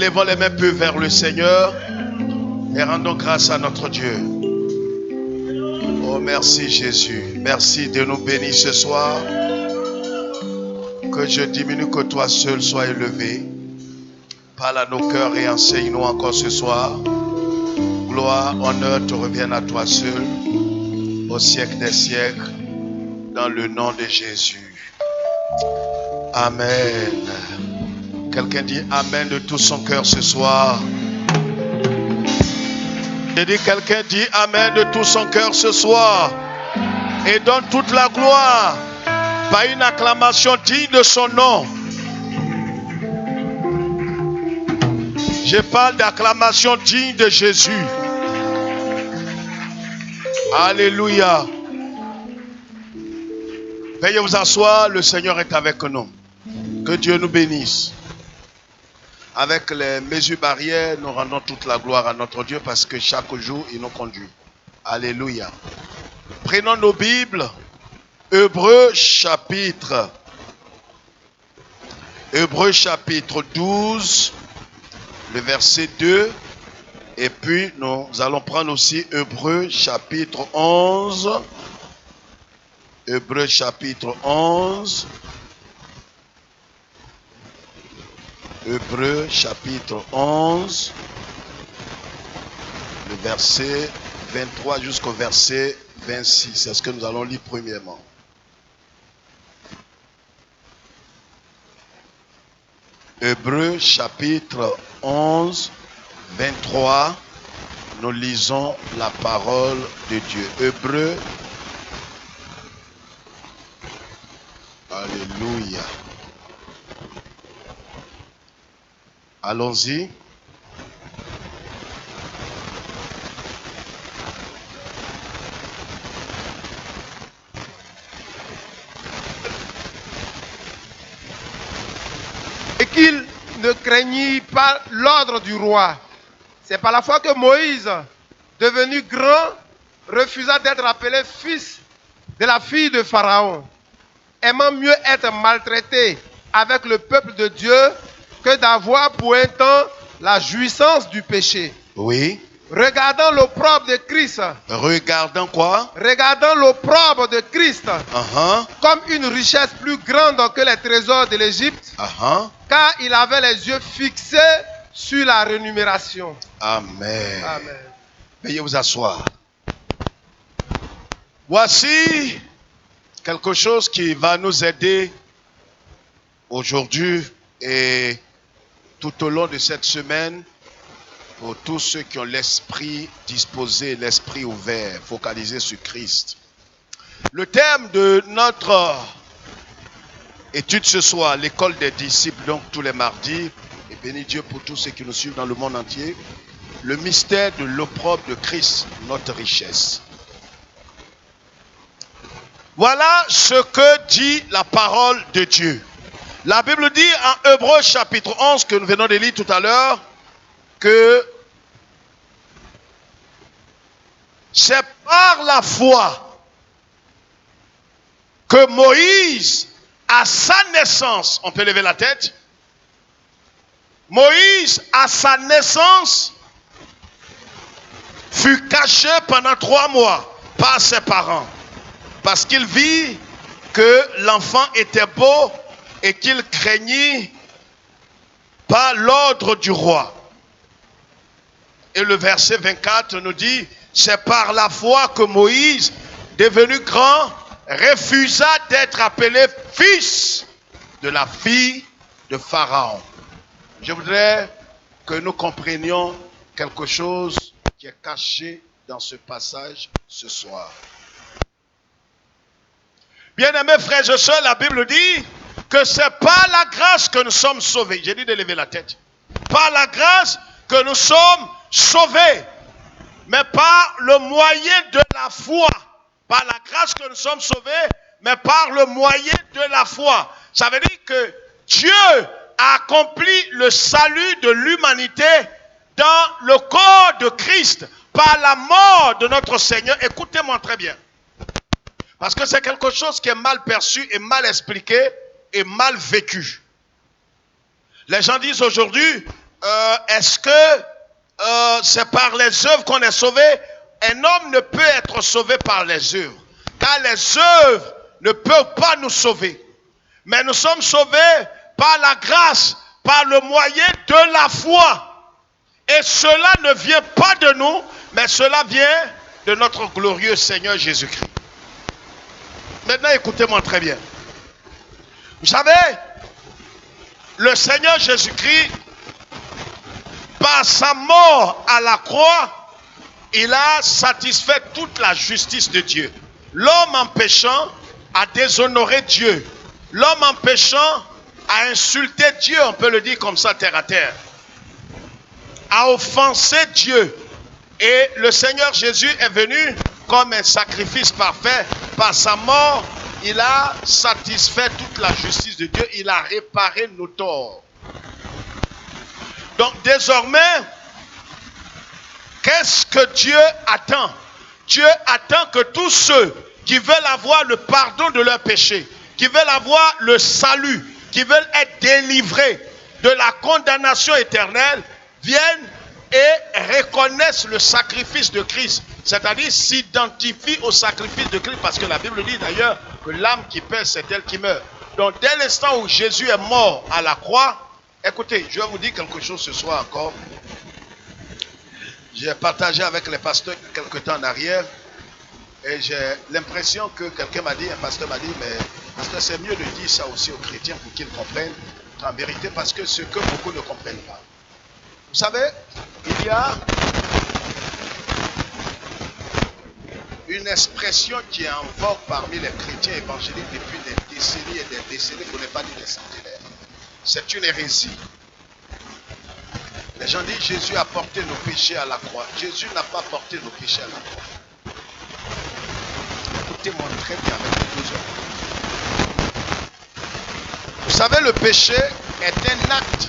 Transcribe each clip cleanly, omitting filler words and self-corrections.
Élevons les mains pures vers le Seigneur et rendons grâce à notre Dieu. Oh, merci Jésus. Merci de nous bénir ce soir. Que je diminue, que toi seul sois élevé. Parle à nos cœurs et enseigne-nous encore ce soir. Gloire, honneur te reviennent à toi seul, au siècle des siècles, dans le nom de Jésus. Amen. Quelqu'un dit Amen de tout son cœur ce soir. J'ai dit, quelqu'un dit Amen de tout son cœur ce soir. Et donne toute la gloire par une acclamation digne de son nom. Je parle d'acclamation digne de Jésus. Alléluia. Veuillez vous asseoir, le Seigneur est avec nous. Que Dieu nous bénisse. Avec les mesures barrières, nous rendons toute la gloire à notre Dieu parce que chaque jour, il nous conduit. Alléluia. Prenons nos Bibles. Hébreux chapitre 12, le verset 2. Et puis, nous allons prendre aussi Hébreux chapitre 11. Hébreux chapitre 11. Hébreux chapitre 11. Le verset 23 jusqu'au verset 26. C'est ce que nous allons lire premièrement. Hébreux chapitre 11, 23. Nous lisons la parole de Dieu. Hébreux. Alléluia. Allons-y. Et qu'il ne craignit pas l'ordre du roi. C'est par la foi que Moïse, devenu grand, refusa d'être appelé fils de la fille de Pharaon, aimant mieux être maltraité avec le peuple de Dieu que d'avoir pour un temps la jouissance du péché. Oui. Regardant l'opprobre de Christ. Regardant quoi? Regardant l'opprobre de Christ comme une richesse plus grande que les trésors de l'Égypte, car il avait les yeux fixés sur la rémunération. Amen. Amen. Veuillez vous asseoir. Voici quelque chose qui va nous aider aujourd'hui et tout au long de cette semaine pour tous ceux qui ont l'esprit disposé, l'esprit ouvert, focalisé sur Christ. Le thème de notre étude ce soir, l'école des disciples, donc tous les mardis, et béni Dieu pour tous ceux qui nous suivent dans le monde entier, le mystère de l'opprobre de Christ, notre richesse. Voilà ce que dit la parole de Dieu. La Bible dit en Hébreux chapitre 11 que nous venons de lire tout à l'heure que c'est par la foi que Moïse, à sa naissance, on peut lever la tête, Moïse, à sa naissance, fut caché pendant 3 mois par ses parents parce qu'il vit que l'enfant était beau et qu'il craignit pas l'ordre du roi. Et le verset 24 nous dit, c'est par la foi que Moïse, devenu grand, refusa d'être appelé fils de la fille de Pharaon. Je voudrais que nous comprenions quelque chose qui est caché dans ce passage ce soir. Bien-aimés frères et sœurs, la Bible dit que c'est par la grâce que nous sommes sauvés. J'ai dit de lever la tête. Par la grâce que nous sommes sauvés. Mais par le moyen de la foi. Par la grâce que nous sommes sauvés, mais par le moyen de la foi. Ça veut dire que Dieu a accompli le salut de l'humanité dans le corps de Christ, par la mort de notre Seigneur. Écoutez-moi très bien. Parce que c'est quelque chose qui est mal perçu et mal expliqué et mal vécu. Les gens disent aujourd'hui, est-ce que c'est par les œuvres qu'on est sauvé? Un homme ne peut être sauvé par les œuvres, car les œuvres ne peuvent pas nous sauver. Mais nous sommes sauvés par la grâce, par le moyen de la foi. Et cela ne vient pas de nous, mais cela vient de notre glorieux Seigneur Jésus-Christ. Maintenant, écoutez-moi très bien. Vous savez, le Seigneur Jésus-Christ, par sa mort à la croix, il a satisfait toute la justice de Dieu. L'homme en péchant a déshonoré Dieu. L'homme en péchant a insulté Dieu, on peut le dire comme ça, terre à terre. A offensé Dieu. Et le Seigneur Jésus est venu comme un sacrifice parfait. Par sa mort, il a satisfait toute la justice de Dieu. Il a réparé nos torts. Donc désormais, qu'est-ce que Dieu attend? Dieu attend que tous ceux qui veulent avoir le pardon de leurs péchés, qui veulent avoir le salut, qui veulent être délivrés de la condamnation éternelle, viennent et reconnaissent le sacrifice de Christ. C'est-à-dire s'identifient au sacrifice de Christ, parce que la Bible dit d'ailleurs que l'âme qui perd, c'est elle qui meurt. Donc dès l'instant où Jésus est mort à la croix, écoutez, je vais vous dire quelque chose ce soir encore. J'ai partagé avec les pasteurs quelque temps en arrière, et j'ai l'impression que quelqu'un m'a dit, un pasteur m'a dit, mais pasteur, c'est mieux de dire ça aussi aux chrétiens pour qu'ils comprennent en vérité, parce que ce que beaucoup ne comprennent pas. Vous savez, il y a une expression qui est en vogue parmi les chrétiens évangéliques depuis des décennies et des décennies, pour ne pas dire des centenaires. C'est une hérésie. Les gens disent Jésus a porté nos péchés à la croix. Jésus n'a pas porté nos péchés à la croix. Écoutez-moi très bien avec les deux hommes. Vous savez, le péché est un acte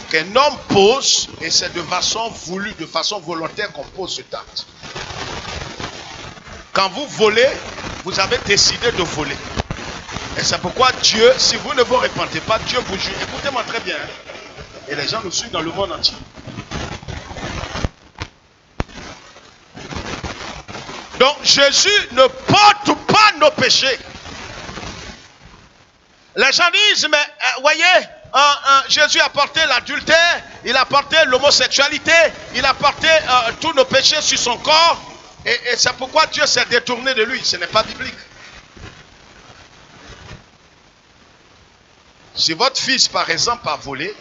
qu'un homme pose, et c'est de façon voulue, de façon volontaire qu'on pose cet acte. Quand vous volez, vous avez décidé de voler. Et c'est pourquoi Dieu, si vous ne vous repentez pas, Dieu vous juge. Écoutez-moi très bien. Et les gens nous suivent dans le monde entier. Donc Jésus ne porte pas nos péchés. Les gens disent, mais voyez, Jésus a porté l'adultère, il a porté l'homosexualité, il a porté tous nos péchés sur son corps. Et c'est pourquoi Dieu s'est détourné de lui. Ce n'est pas biblique. Si votre fils, par exemple, a volé,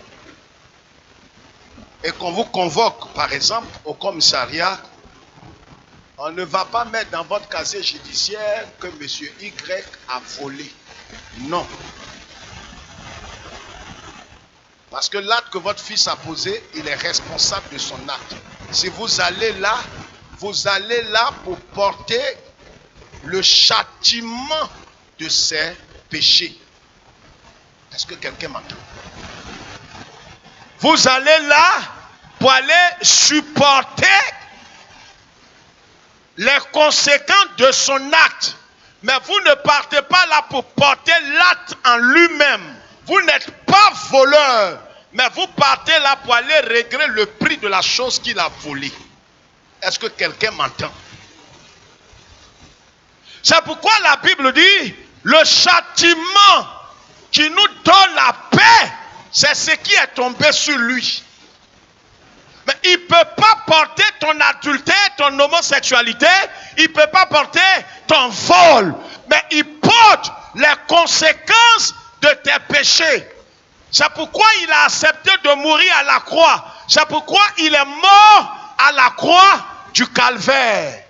et qu'on vous convoque, par exemple, au commissariat, on ne va pas mettre dans votre casier judiciaire que M. Y a volé. Non. Parce que l'acte que votre fils a posé, il est responsable de son acte. Si vous allez là pour porter le châtiment de ses péchés. Est-ce que quelqu'un m'entend? Vous allez là pour aller supporter les conséquences de son acte. Mais vous ne partez pas là pour porter l'acte en lui-même. Vous n'êtes pas voleur, mais vous partez là pour aller régler le prix de la chose qu'il a volée. Est-ce que quelqu'un m'entend? C'est pourquoi la Bible dit, le châtiment qui nous donne la paix, c'est ce qui est tombé sur lui. Mais il ne peut pas porter ton adultère, ton homosexualité, il ne peut pas porter ton vol, mais il porte les conséquences de tes péchés. C'est pourquoi il a accepté de mourir à la croix. C'est pourquoi il est mort à la croix du calvaire.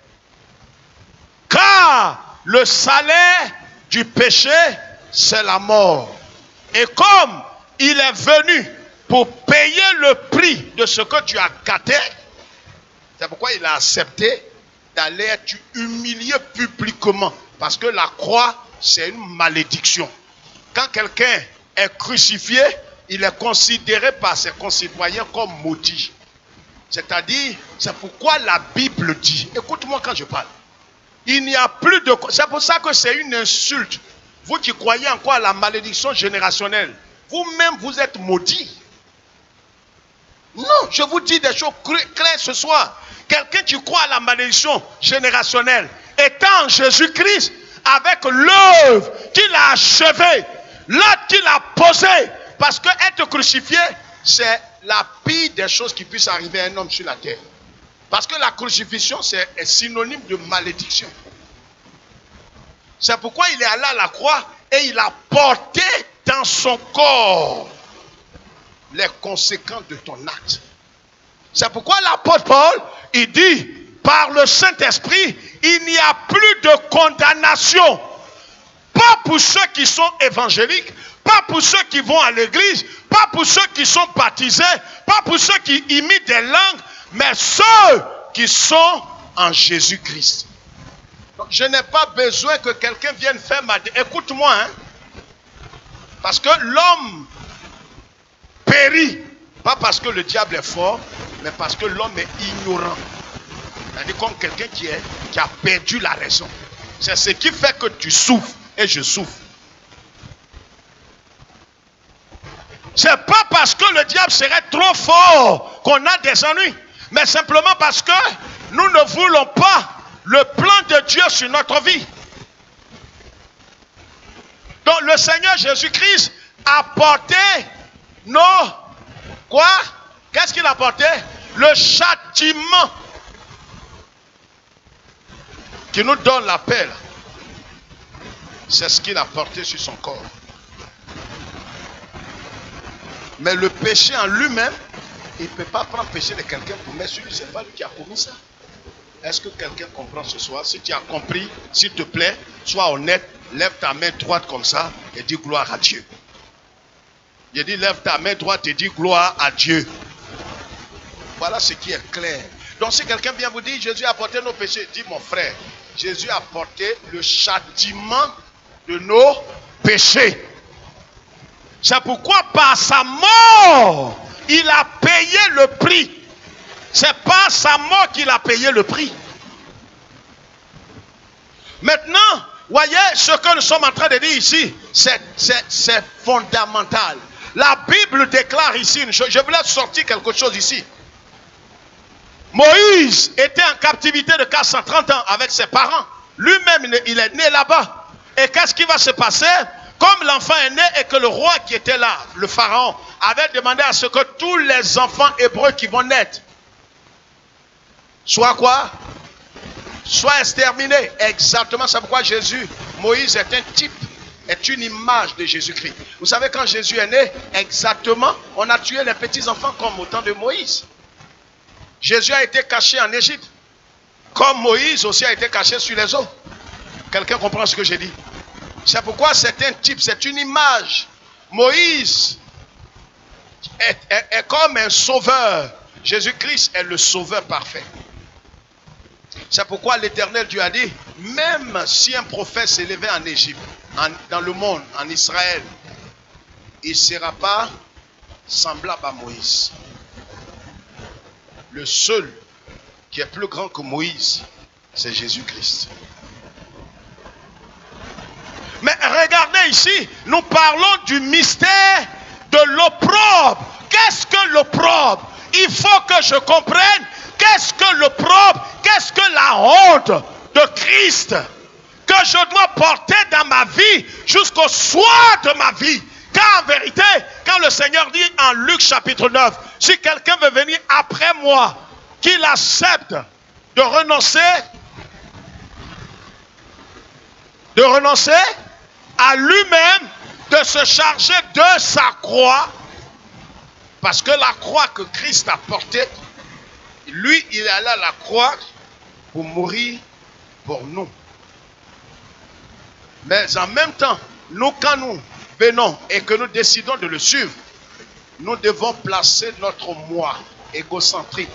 Car le salaire du péché, c'est la mort. Et comme il est venu pour payer le prix de ce que tu as gâté, c'est pourquoi il a accepté d'aller être humilié publiquement. Parce que la croix, c'est une malédiction. Quand quelqu'un est crucifié, il est considéré par ses concitoyens comme maudit. C'est-à-dire, c'est pourquoi la Bible dit, écoute-moi quand je parle, il n'y a plus de... C'est pour ça que c'est une insulte Vous qui croyez encore à la malédiction générationnelle, vous-même vous êtes maudits. Non, je vous dis des choses claires ce soir. Quelqu'un qui croit à la malédiction générationnelle, étant en Jésus-Christ, avec l'œuvre qu'il a achevée, l'acte qu'il a posé, parce que être crucifié, c'est la pire des choses qui puissent arriver à un homme sur la terre. Parce que la crucifixion, c'est synonyme de malédiction. C'est pourquoi il est allé à la croix et il a porté dans son corps les conséquences de ton acte. C'est pourquoi l'apôtre Paul, il dit, par le Saint-Esprit, il n'y a plus de condamnation. Pas pour ceux qui sont évangéliques, pas pour ceux qui vont à l'église, pas pour ceux qui sont baptisés, pas pour ceux qui imitent des langues, mais ceux qui sont en Jésus-Christ. Donc, je n'ai pas besoin que quelqu'un vienne faire ma... Écoute-moi, hein. Parce que l'homme périt, pas parce que le diable est fort, mais parce que l'homme est ignorant. C'est-à-dire comme quelqu'un qui a perdu la raison. C'est ce qui fait que tu souffres et je souffre. C'est pas parce que le diable serait trop fort qu'on a des ennuis, mais simplement parce que nous ne voulons pas le plan de Dieu sur notre vie. Donc le Seigneur Jésus-Christ a porté nos... Quoi? Qu'est-ce qu'il a porté? Le châtiment qui nous donne la paix. C'est ce qu'il a porté sur son corps. Mais le péché en lui-même, il ne peut pas prendre le péché de quelqu'un pour mettre sur lui. Ce n'est pas lui qui a commis ça. Est-ce que quelqu'un comprend ce soir? Si tu as compris, s'il te plaît, sois honnête, lève ta main droite comme ça et dis gloire à Dieu. Il dit lève ta main droite et dis gloire à Dieu. Voilà ce qui est clair. Donc si quelqu'un vient vous dire Jésus a porté nos péchés, dis mon frère, Jésus a porté le châtiment de nos péchés. C'est pourquoi par sa mort, il a payé le prix. C'est par sa mort qu'il a payé le prix. Maintenant, voyez ce que nous sommes en train de dire ici, c'est fondamental. La Bible déclare ici, je voulais sortir quelque chose ici. Moïse était en captivité de 430 ans avec ses parents. Lui-même, il est né là-bas. Et qu'est-ce qui va se passer? Comme l'enfant est né et que le roi qui était là, le pharaon, avait demandé à ce que tous les enfants hébreux qui vont naître soient quoi? Soient exterminés. Exactement, c'est pourquoi Moïse est un type, est une image de Jésus-Christ. Vous savez, quand Jésus est né, exactement, on a tué les petits-enfants comme au temps de Moïse. Jésus a été caché en Égypte, comme Moïse aussi a été caché sur les eaux. Quelqu'un comprend ce que j'ai dit? C'est pourquoi c'est un type, c'est une image. Moïse est comme un sauveur. Jésus-Christ est le sauveur parfait. C'est pourquoi l'Éternel Dieu a dit, même si un prophète s'élevait en Égypte, dans le monde, en Israël, il ne sera pas semblable à Moïse. Le seul qui est plus grand que Moïse, c'est Jésus-Christ. Mais regardez ici, nous parlons du mystère de l'opprobre. Qu'est-ce que l'opprobre? Il faut que je comprenne qu'est-ce que l'opprobre, qu'est-ce que la honte de Christ que je dois porter dans ma vie jusqu'au soir de ma vie. Car en vérité, quand le Seigneur dit en Luc chapitre 9, si quelqu'un veut venir après moi, qu'il accepte de renoncer à lui-même, de se charger de sa croix, parce que la croix que Christ a portée, lui, il est allé à la croix pour mourir pour nous. Mais en même temps, nous, quand nous venons et que nous décidons de le suivre, nous devons placer notre moi égocentrique,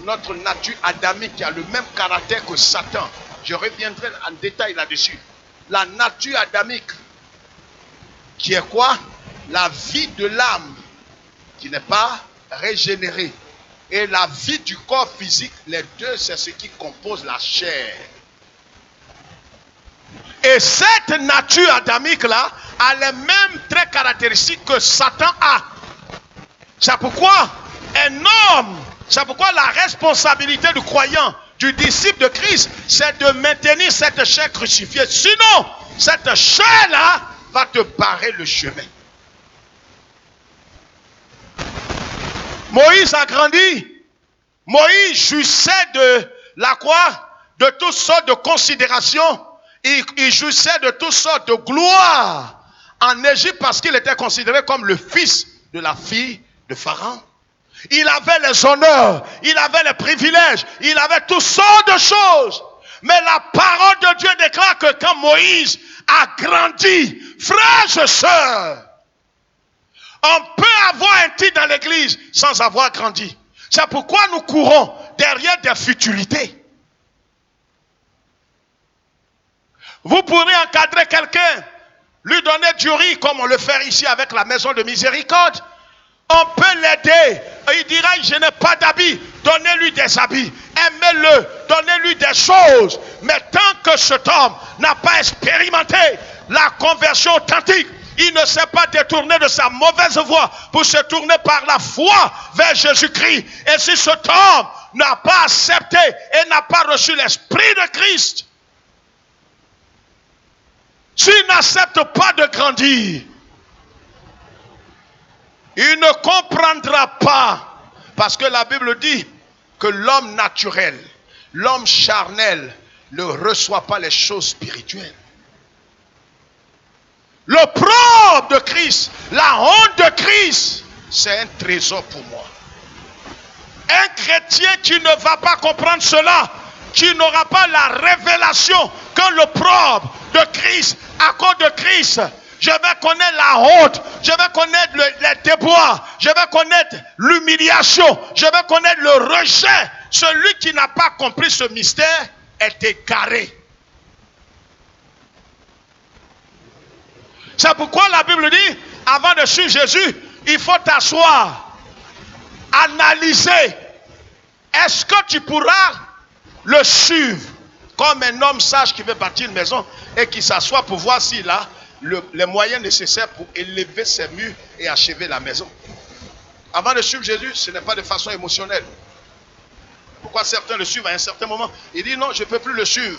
notre nature adamique qui a le même caractère que Satan. Je reviendrai en détail là-dessus. La nature adamique, qui est quoi? La vie de l'âme, qui n'est pas régénérée. Et la vie du corps physique, les deux, c'est ce qui compose la chair. Et cette nature adamique-là a les mêmes traits caractéristiques que Satan a. C'est pourquoi c'est pourquoi la responsabilité du croyant, du disciple de Christ, c'est de maintenir cette chair crucifiée. Sinon, cette chair-là va te barrer le chemin. Moïse a grandi. Moïse jouissait de la croix, de toutes sortes de considérations. Il jouissait de toutes sortes de gloire en Égypte parce qu'il était considéré comme le fils de la fille de Pharaon. Il avait les honneurs, il avait les privilèges, il avait toutes sortes de choses. Mais la parole de Dieu déclare que quand Moïse a grandi, frères et sœurs, on peut avoir un titre dans l'église sans avoir grandi. C'est pourquoi nous courons derrière des futilités. Vous pourrez encadrer quelqu'un, lui donner du riz comme on le fait ici avec la maison de miséricorde. On peut l'aider. Il dira, je n'ai pas d'habits. Donnez-lui des habits. Aimez-le. Donnez-lui des choses. Mais tant que cet homme n'a pas expérimenté la conversion authentique, il ne s'est pas détourné de sa mauvaise voie pour se tourner par la foi vers Jésus-Christ. Et si cet homme n'a pas accepté et n'a pas reçu l'Esprit de Christ, s'il n'accepte pas de grandir, il ne comprendra pas. Parce que la Bible dit que l'homme naturel, l'homme charnel, ne reçoit pas les choses spirituelles. Le propre de Christ, la honte de Christ, c'est un trésor pour moi. Un chrétien qui ne va pas comprendre cela, qui n'aura pas la révélation que le propre de Christ, à cause de Christ, je vais connaître la honte, je vais connaître les déboires, je vais connaître l'humiliation, je vais connaître le rejet. Celui qui n'a pas compris ce mystère est égaré. C'est pourquoi la Bible dit, avant de suivre Jésus, il faut t'asseoir, analyser. Est-ce que tu pourras le suivre comme un homme sage qui veut bâtir une maison et qui s'assoit pour voir s'il a les moyens nécessaires pour élever ses murs et achever la maison. Avant de suivre Jésus, ce n'est pas de façon émotionnelle. Pourquoi certains le suivent à un certain moment? Il dit non, je ne peux plus le suivre.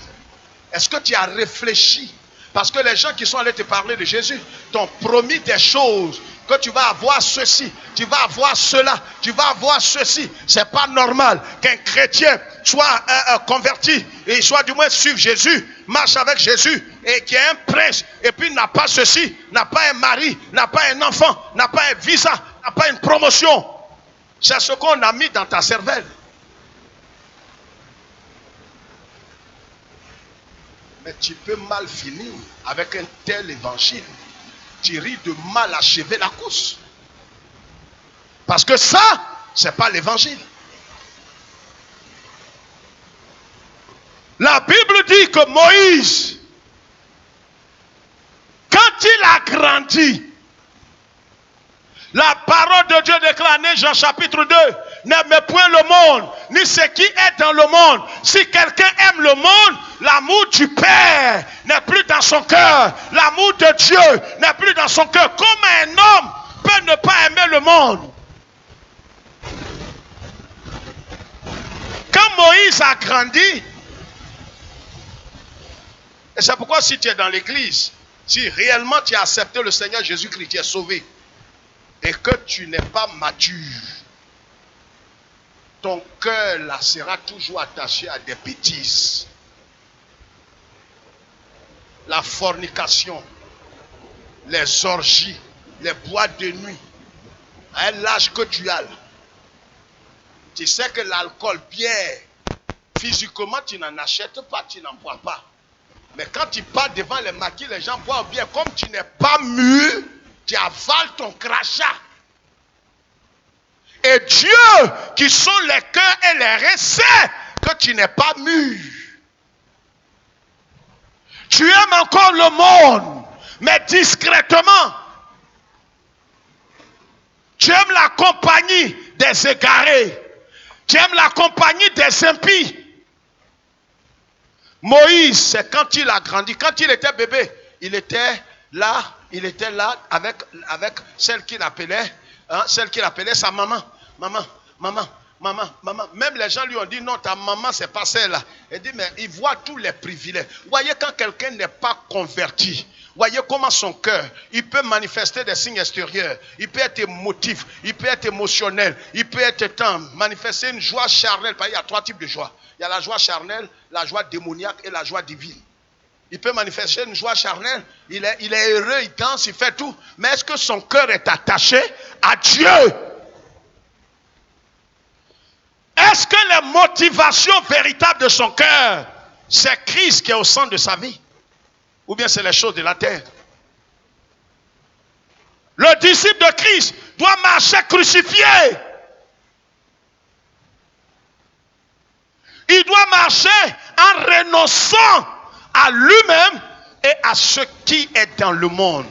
Est-ce que tu as réfléchi? Parce que les gens qui sont allés te parler de Jésus t'ont promis des choses, que tu vas avoir ceci, tu vas avoir cela, tu vas avoir ceci. C'est pas normal qu'un chrétien soit converti et soit du moins suivre Jésus, marche avec Jésus et qui est un prince et puis n'a pas ceci, n'a pas un mari, n'a pas un enfant, n'a pas un visa, n'a pas une promotion. C'est ce qu'on a mis dans ta cervelle. Mais tu peux mal finir avec un tel évangile. Tu risques de mal achever la course. Parce que ça, c'est pas l'évangile. La Bible dit que Moïse, quand il a grandi, la parole de Dieu déclare dans Jean chapitre 2, n'aimez point le monde, ni ce qui est dans le monde. Si quelqu'un aime le monde, l'amour du Père n'est plus dans son cœur. L'amour de Dieu n'est plus dans son cœur. Comment un homme peut ne pas aimer le monde? Quand Moïse a grandi, et c'est pourquoi si tu es dans l'église, si réellement tu as accepté le Seigneur Jésus-Christ, tu es sauvé, et que tu n'es pas mature, ton cœur là sera toujours attaché à des bêtises. La fornication, les orgies, les boîtes de nuit. À l'âge que tu as, tu sais que l'alcool, bière, physiquement tu n'en achètes pas, tu n'en bois pas. Mais quand tu pars devant les maquis, les gens boivent bien. Comme tu n'es pas mûr, tu avales ton crachat. Et Dieu, qui sont les cœurs et les reins, sait que tu n'es pas mûr. Tu aimes encore le monde, mais discrètement. Tu aimes la compagnie des égarés. Tu aimes la compagnie des impies. Moïse, c'est quand il a grandi, quand il était bébé, il était là avec celle qu'il appelait, sa maman. Maman. Même les gens lui ont dit non, ta maman, c'est pas celle-là. Il dit, mais il voit tous les privilèges. Vous voyez, quand quelqu'un n'est pas converti, voyez comment son cœur, il peut manifester des signes extérieurs. Il peut être émotif, il peut être émotionnel, il peut être manifester une joie charnelle. Il y a 3 types de joie. Il y a la joie charnelle, la joie démoniaque et la joie divine. Il peut manifester une joie charnelle, il est heureux, il danse, il fait tout. Mais est-ce que son cœur est attaché à Dieu? Est-ce que les motivations véritables de son cœur, c'est Christ qui est au centre de sa vie? Ou bien c'est les choses de la terre? Le disciple de Christ doit marcher crucifié. Il doit marcher en renonçant à lui-même et à ce qui est dans le monde.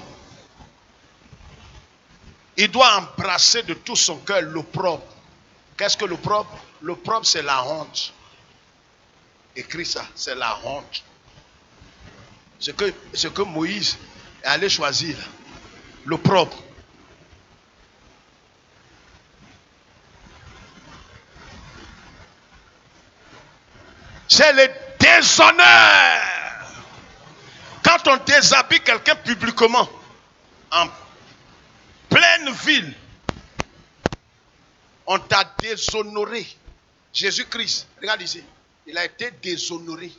Il doit embrasser de tout son cœur l'opprobre. Qu'est-ce que l'opprobre? L'opprobre, c'est la honte. Écris ça, c'est la honte. Ce que Moïse est allé choisir, l'opprobre. C'est le déshonneur. Quand on déshabille quelqu'un publiquement, en pleine ville, on t'a déshonoré. Jésus-Christ, regarde ici, il a été déshonoré.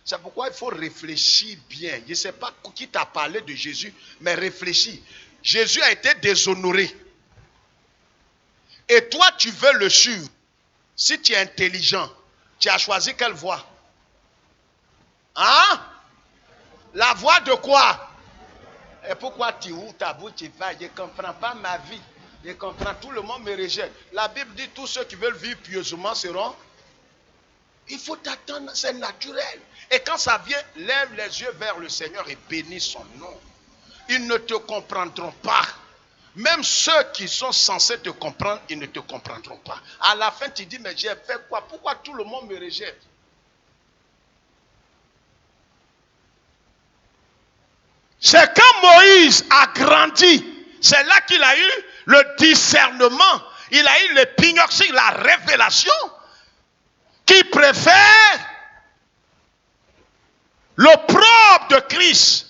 C'est pourquoi il faut réfléchir bien. Je ne sais pas qui t'a parlé de Jésus, mais réfléchis. Jésus a été déshonoré. Et toi, tu veux le suivre. Si tu es intelligent, tu as choisi quelle voie? Hein? La voie de quoi? Et pourquoi tu ouvres ta bouche, tu vas? Je ne comprends pas ma vie. Je comprends, tout le monde me rejette. La Bible dit tous ceux qui veulent vivre pieusement seront. Il faut t'attendre, c'est naturel. Et quand ça vient, lève les yeux vers le Seigneur et bénis son nom. Ils ne te comprendront pas. Même ceux qui sont censés te comprendre, ils ne te comprendront pas. À la fin, tu dis, mais j'ai fait quoi? Pourquoi tout le monde me rejette? C'est quand Moïse a grandi, c'est là qu'il a eu le discernement, il a eu l'épignoxie, la révélation, qui préfère l'opprobre de Christ,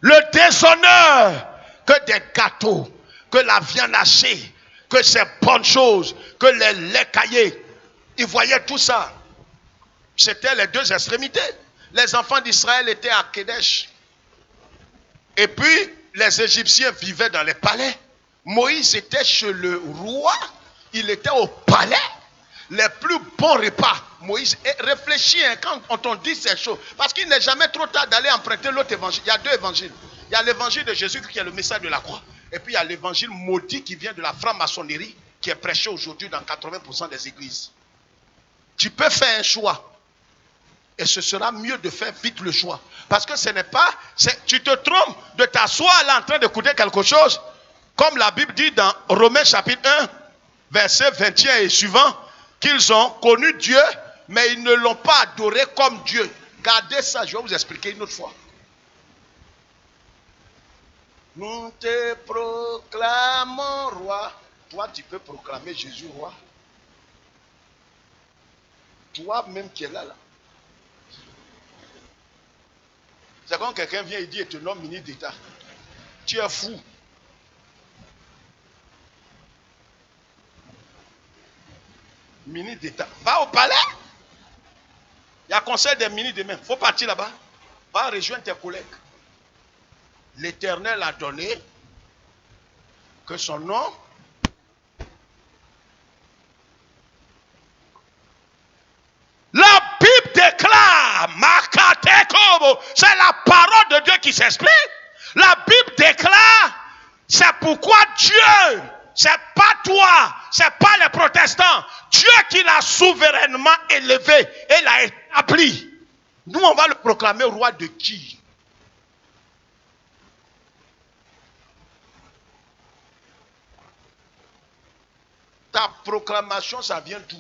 le déshonneur, que des gâteaux, que la viande hachée, que ces bonnes choses, que les laits caillés. Il voyait tout ça. C'était les deux extrémités. Les enfants d'Israël étaient à Kédesh. Et puis, les Égyptiens vivaient dans les palais. Moïse était chez le roi. Il était au palais. Les plus bons repas. Moïse, réfléchis quand on t'en dit ces choses. Parce qu'il n'est jamais trop tard d'aller emprunter l'autre évangile. Il y a 2 évangiles. Il y a l'évangile de Jésus qui est le message de la croix. Et puis il y a l'évangile maudit qui vient de la franc-maçonnerie, qui est prêché aujourd'hui dans 80% des églises. Tu peux faire un choix. Et ce sera mieux de faire vite le choix. Parce que ce n'est pas... Tu te trompes de t'asseoir là en train d'écouter quelque chose. Comme la Bible dit dans Romains chapitre 1, verset 21 et suivant, qu'ils ont connu Dieu, mais ils ne l'ont pas adoré comme Dieu. Gardez ça, je vais vous expliquer une autre fois. Nous te proclamons roi. Toi, tu peux proclamer Jésus roi. Toi-même qui es là. C'est quand quelqu'un vient et dit et te nomme ministre d'État. Tu es fou. Ministre d'État. Va au palais. Il y a conseil des ministres demain. Il faut partir là-bas. Va rejoindre tes collègues. L'Éternel a donné que son nom la Bible déclare, c'est la parole de Dieu qui s'explique. La Bible déclare, c'est pourquoi Dieu, c'est pas toi, c'est pas les protestants, Dieu qui l'a souverainement élevé et l'a établi. Nous, on va le proclamer roi de qui? Ta proclamation, ça vient d'où?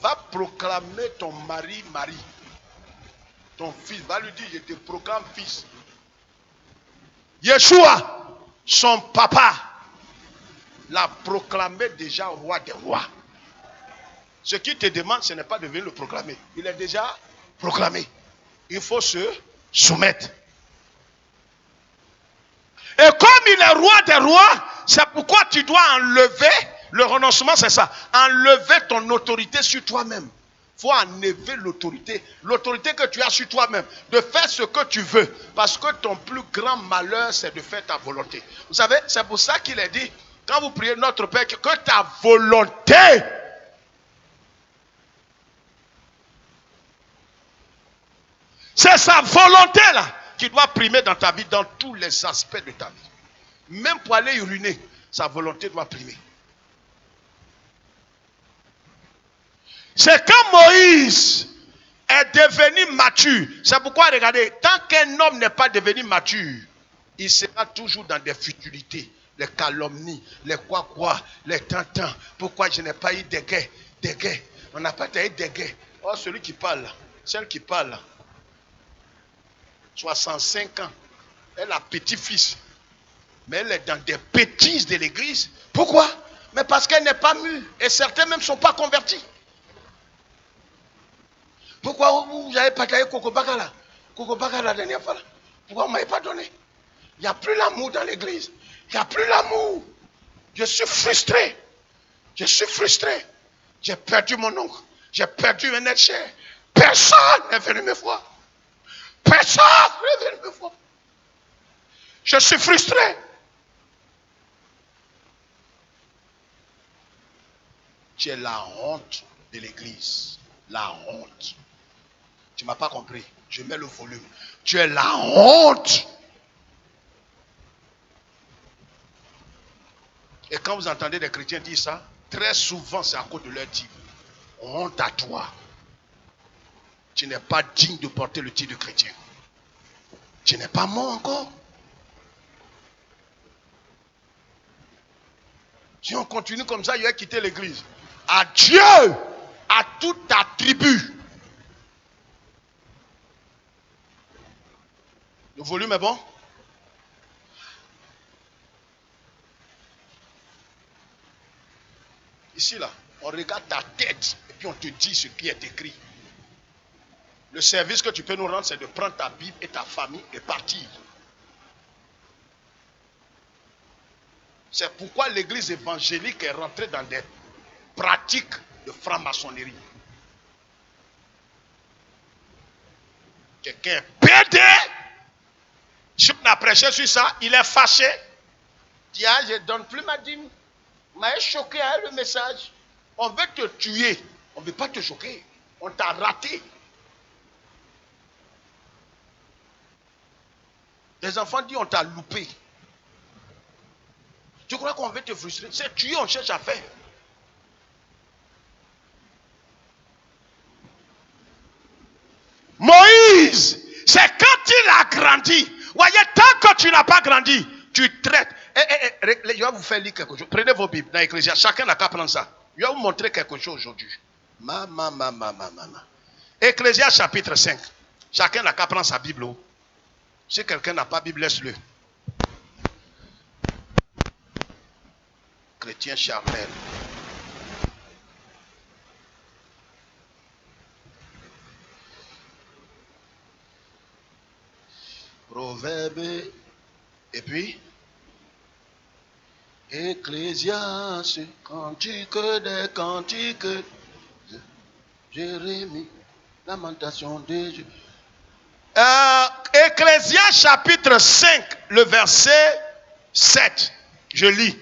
Va proclamer ton mari. Ton fils. Va lui dire, je te proclame fils. Yeshua, son papa, l'a proclamé déjà roi des rois. Ce qu'il te demande, ce n'est pas de venir le proclamer. Il est déjà proclamé. Il faut se soumettre. Et comme il est roi des rois, c'est pourquoi tu dois enlever, le renoncement c'est ça, enlever ton autorité sur toi-même. Il faut enlever l'autorité que tu as sur toi-même, de faire ce que tu veux, parce que ton plus grand malheur c'est de faire ta volonté. Vous savez, c'est pour ça qu'il est dit, quand vous priez notre Père, que ta volonté, c'est sa volonté là qui doit primer dans ta vie, dans tous les aspects de ta vie. Même pour aller uriner, sa volonté doit primer. C'est quand Moïse est devenu mature. C'est pourquoi, regardez, tant qu'un homme n'est pas devenu mature, il sera toujours dans des futilités, les calomnies, les quoi, les tantans. Pourquoi je n'ai pas eu des guets? On n'a pas eu des guets. Oh, celui qui parle là, celle qui parle là, 65 ans, elle a petit-fils. Mais elle est dans des bêtises de l'église. Pourquoi? Mais parce qu'elle n'est pas mûre. Et certains même ne sont pas convertis. Pourquoi vous n'avez pas taillé Kokobaka là? Kokobaka la dernière fois là. Pourquoi vous ne m'avez pas donné? Il n'y a plus l'amour dans l'église. Il n'y a plus l'amour. Je suis frustré. J'ai perdu mon oncle. J'ai perdu un être cher. Personne n'est venu me voir. Personne n'est venu me voir. Je suis frustré. Tu es la honte de l'église. La honte. Tu ne m'as pas compris. Je mets le volume. Tu es la honte. Et quand vous entendez des chrétiens dire ça, très souvent c'est à cause de leur titre. Honte à toi. Tu n'es pas digne de porter le titre de chrétien. Tu n'es pas mort encore. Si on continue comme ça, il va quitter l'église. Adieu à toute ta tribu. Le volume est bon? Ici, là, on regarde ta tête et puis on te dit ce qui est écrit. Le service que tu peux nous rendre, c'est de prendre ta Bible et ta famille et partir. C'est pourquoi l'église évangélique est rentrée dans des pratiques de franc-maçonnerie. Quelqu'un est pédé. Si on a prêché sur ça, il est fâché. Il dit, ah, je ne donne plus ma dîme. Il m'a choqué hein, le message. On veut te tuer. On ne veut pas te choquer. On t'a raté. Les enfants disent, on t'a loupé. Tu crois qu'on veut te frustrer? C'est tuer, on cherche à faire. Moïse, c'est quand il a grandi. Voyez, tant que tu n'as pas grandi, tu traites. Je vais vous faire lire quelque chose. Prenez vos Bibles dans l'Ecclésiaste. Chacun n'a qu'à prendre ça. Je vais vous montrer quelque chose aujourd'hui. Ecclésiaste chapitre 5. Chacun n'a qu'à prendre sa Bible. Si quelqu'un n'a pas Bible, laisse-le. Chrétien charnel. Proverbe. Et puis Ecclésiaste, cantique des cantiques. Jérémie, lamentation des Dieux. Ecclésiaste chapitre 5, le verset 7. Je lis.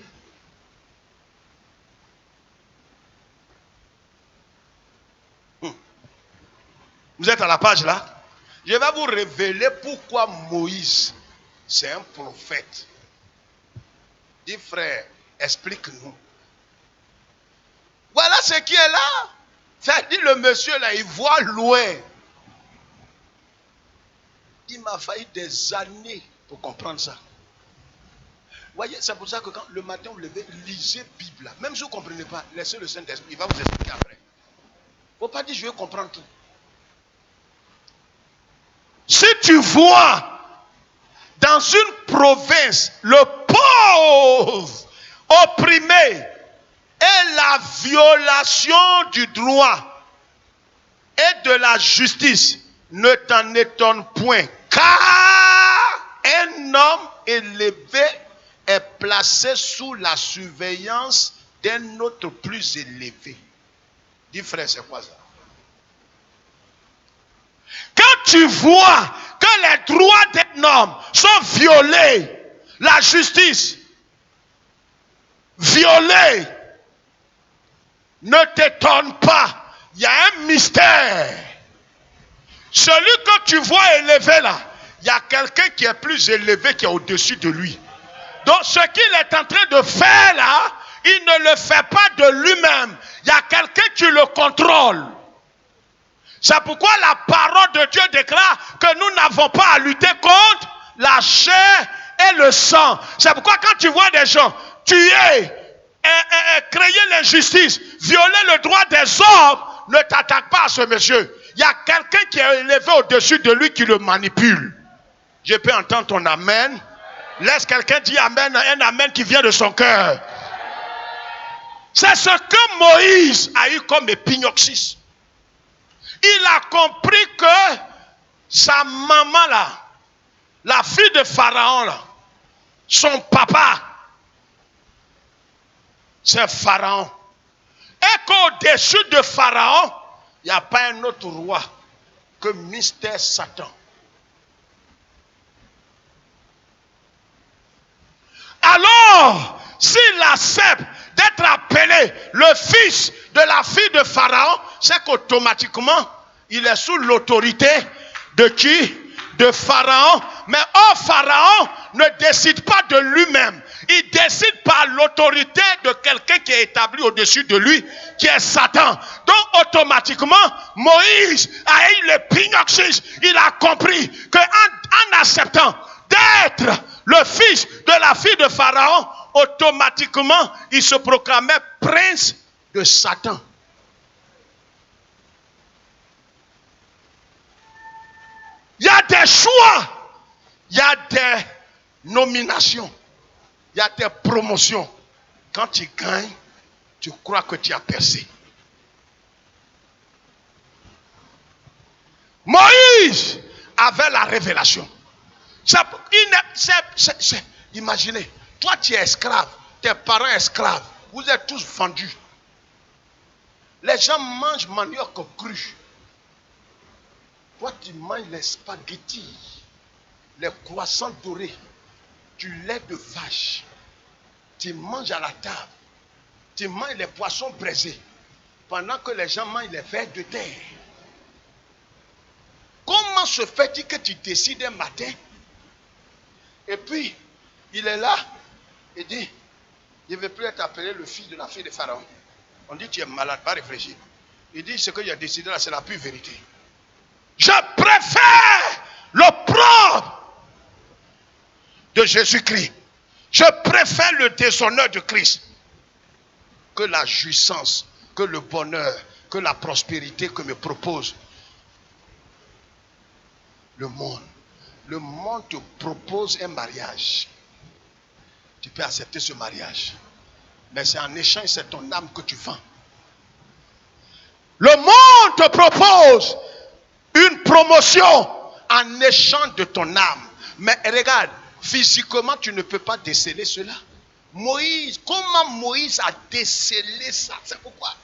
Vous êtes à la page là? Je vais vous révéler pourquoi Moïse, c'est un prophète. Dis frère, explique-nous. Voilà ce qui est là. Ça dit le monsieur là, il voit loin. Il m'a fallu des années pour comprendre ça. Voyez, c'est pour ça que quand le matin vous levez, lisez Bible là. Même si vous ne comprenez pas, laissez le Saint-Esprit, il va vous expliquer après. Il faut pas dire je vais comprendre tout. Si tu vois dans une province le pauvre opprimé et la violation du droit et de la justice, ne t'en étonne point, car un homme élevé est placé sous la surveillance d'un autre plus élevé. Dis frère, c'est quoi ça? Quand tu vois que les droits d'un homme sont violés, la justice violée, ne t'étonne pas, il y a un mystère. Celui que tu vois élevé là, il y a quelqu'un qui est plus élevé qui est au-dessus de lui. Donc ce qu'il est en train de faire là, il ne le fait pas de lui-même. Il y a quelqu'un qui le contrôle. C'est pourquoi la parole de Dieu déclare que nous n'avons pas à lutter contre la chair et le sang. C'est pourquoi quand tu vois des gens tuer, créer l'injustice, violer le droit des hommes, ne t'attaque pas à ce monsieur. Il y a quelqu'un qui est élevé au-dessus de lui qui le manipule. Je peux entendre ton amen. Laisse quelqu'un dire amen, un amen qui vient de son cœur. C'est ce que Moïse a eu comme épignoxis. Il a compris que sa maman là, la fille de Pharaon là, son papa, c'est Pharaon. Et qu'au-dessus de Pharaon, il n'y a pas un autre roi que Mystère Satan. Alors, s'il accepte d'être appelé le fils de la fille de Pharaon, c'est qu'automatiquement, il est sous l'autorité de qui? De Pharaon. Mais Pharaon ne décide pas de lui-même. Il décide par l'autorité de quelqu'un qui est établi au-dessus de lui, qui est Satan. Donc automatiquement, Moïse a eu l'épignoxis. Il a compris qu'en acceptant d'être le fils de la fille de Pharaon, automatiquement, il se proclamait prince de Satan. Il y a des choix, il y a des nominations, il y a des promotions. Quand tu gagnes, tu crois que tu as percé. Moïse avait la révélation. Imaginez, toi tu es esclave, tes parents esclaves, vous êtes tous vendus. Les gens mangent manioc cru. Toi tu manges les spaghettis, les croissants dorés, du lait de vache. Tu manges à la table. Tu manges les poissons braisés. Pendant que les gens mangent les vers de terre. Comment se fait-il que tu décides un matin? Et puis, il est là. Il dit, il ne veut plus être appelé le fils de la fille de Pharaon. On dit, tu es malade, pas réfléchir. Il dit, ce qu'il a décidé là, c'est la pure vérité. Je préfère le propre de Jésus-Christ. Je préfère le déshonneur de Christ que la jouissance, que le bonheur, que la prospérité que me propose le monde. Le monde te propose un mariage. Tu peux accepter ce mariage. Mais c'est en échange, c'est ton âme que tu vends. Le monde te propose une promotion en échange de ton âme. Mais regarde, physiquement, tu ne peux pas déceler cela. Moïse, comment Moïse a décelé ça? C'est pourquoi?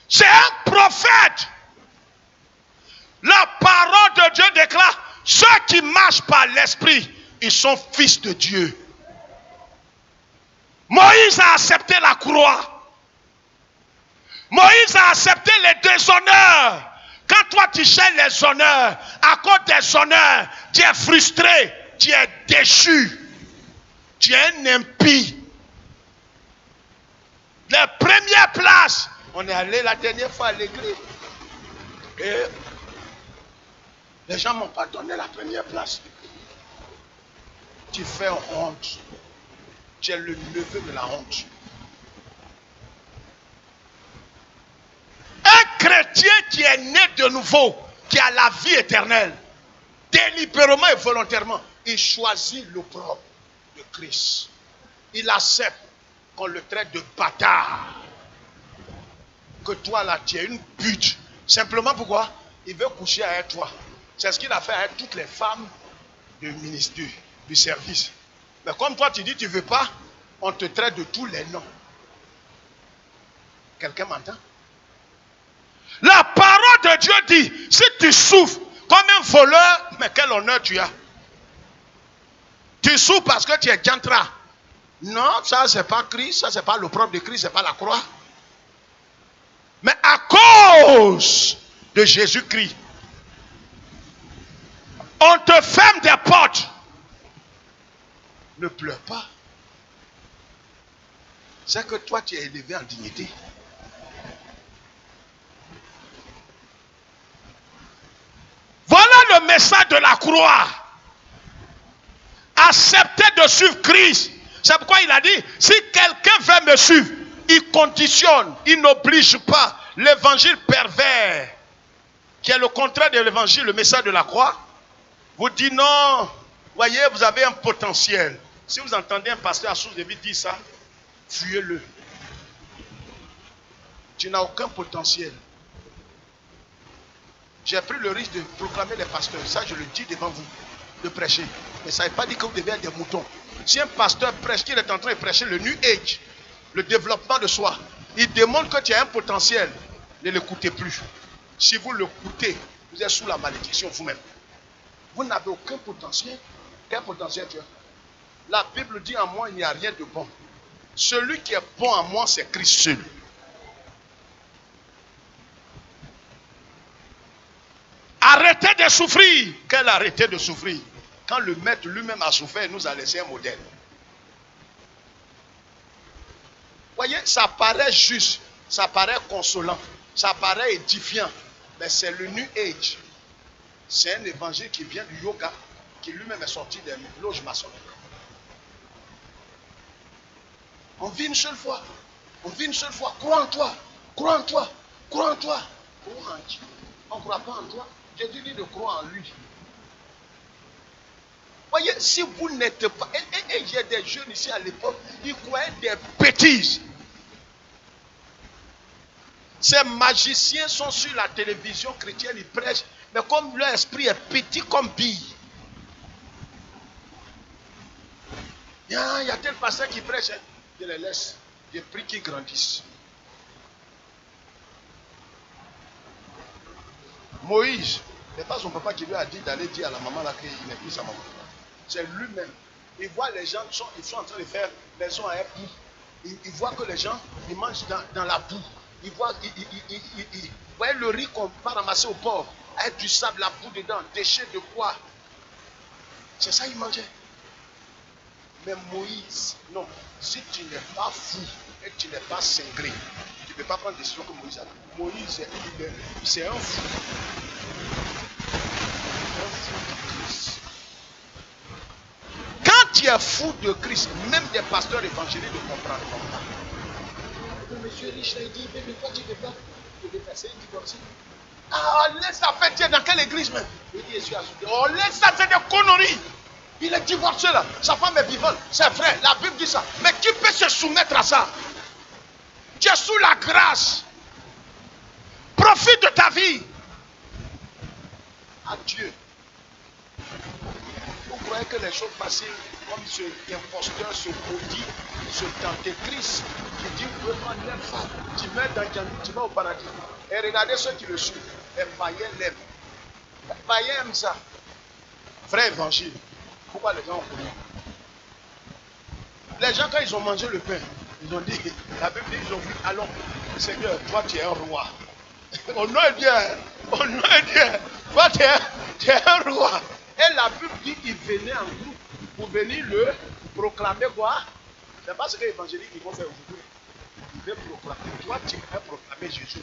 C'est un prophète. La parole de Dieu déclare, ceux qui marchent par l'esprit, ils sont fils de Dieu. Moïse a accepté la croix. Moïse a accepté les déshonneurs. Quand toi tu cherches les honneurs, à cause des honneurs, tu es frustré, tu es déchu. Tu es un impie. Les premières places, on est allé la dernière fois à l'église. Et les gens m'ont pas donné la première place. Tu fais honte. Tu es le neveu de la honte. chrétien qui est né de nouveau, qui a la vie éternelle, délibérément et volontairement, il choisit l'opprobre de Christ. Il accepte qu'on le traite de bâtard. Que toi là, tu es une pute. Simplement pourquoi? Il veut coucher avec toi. C'est ce qu'il a fait avec toutes les femmes du ministère, du service. Mais comme toi tu dis tu ne veux pas, on te traite de tous les noms. Quelqu'un m'entend? La parole de Dieu dit, si tu souffres comme un voleur, mais quel honneur tu as? Tu souffres parce que tu es jantra. Non, ça c'est pas Christ, ça c'est pas l'opprobre de Christ, c'est pas la croix. Mais à cause de Jésus-Christ, on te ferme des portes. Ne pleure pas. C'est que toi tu es élevé en dignité. Voilà le message de la croix. Acceptez de suivre Christ. C'est pourquoi il a dit, si quelqu'un veut me suivre, il conditionne, il n'oblige pas. L'évangile pervers, qui est le contraire de l'évangile, le message de la croix, vous dit non, voyez, vous avez un potentiel. Si vous entendez un pasteur à source de vie dire ça, fuyez-le. Tu n'as aucun potentiel. J'ai pris le risque de proclamer les pasteurs. Ça, je le dis devant vous, de prêcher. Mais ça ne veut pas dire que vous devez être des moutons. Si un pasteur prêche, qu'il est en train de prêcher le New Age, le développement de soi, il démontre que tu as un potentiel, ne l'écoutez plus. Si vous l'écoutez, vous êtes sous la malédiction vous-même. Vous n'avez aucun potentiel. Quel potentiel tu as? La Bible dit en moi, il n'y a rien de bon. Celui qui est bon en moi, c'est Christ seul. Arrêtez de souffrir. Quel arrêter de souffrir? Quand le maître lui-même a souffert, il nous a laissé un modèle. Voyez, ça paraît juste, ça paraît consolant, ça paraît édifiant, mais c'est le New Age. C'est un évangile qui vient du yoga, qui lui-même est sorti des loges maçonniques. On vit une seule fois. On vit une seule fois. Crois en toi. Crois en toi. Crois en toi. Crois en Dieu. On ne croit pas en toi. Jésus dit de croire en lui. Voyez, si vous n'êtes pas... Et j'ai des jeunes ici à l'époque, ils croyaient des bêtises. Ces magiciens sont sur la télévision chrétienne, ils prêchent, mais comme leur esprit est petit comme bille. Il y a tel pasteur qui prêche, hein, je les laisse, je prie qu'ils grandissent. Moïse, ce n'est pas son papa qui lui a dit d'aller dire à la maman là qu'il n'est plus sa maman. C'est lui-même. Il voit les gens, ils sont en train de faire maison à un bout. Il voit que les gens, ils mangent dans la boue. Il voit, voyez le riz qu'on va ramasser au port, avec du sable, la boue dedans, déchets de quoi? C'est ça qu'il mangeait. Mais Moïse, non, si tu n'es pas fou et tu n'es pas cinglé, tu ne peux pas prendre des décisions que Moïse a. Moïse, c'est un fou. Quand tu es fou de Christ, même des pasteurs évangéliques ne comprennent pas. Le monsieur riche, il dit, mais toi tu ne peux pas te déplacer, il dit comme ça. Ah, laisse ça faire, tu es dans quelle église même? Il dit, je suis assouté. Oh, laisse ça, c'est des conneries. Il est divorcé là, sa femme est vivante, c'est vrai, la Bible dit ça. Mais qui peut se soumettre à ça? Tu es sous la grâce. Profite de ta vie. Adieu. Vous croyez que les choses faciles, comme ce imposteur, ce maudit, ce antéchrist, qui dit, vous pouvez prendre une femme, tu mets dans Django, tu vas au paradis. Et regardez ceux qui le suivent. Les païens l'aiment. Les païens aiment ça. Vrai évangile. Pourquoi les gens ont connu? Les gens, quand ils ont mangé le pain, ils ont dit, la Bible dit, ils ont dit, allons, Seigneur, toi tu es un roi. Au nom de Dieu, au nom de Dieu, toi tu es un roi. Et la Bible dit qu'ils venaient en groupe pour venir le proclamer quoi? C'est pas ce que les évangéliques vont faire aujourd'hui. Ils veulent proclamer. Toi, tu veux proclamer Jésus.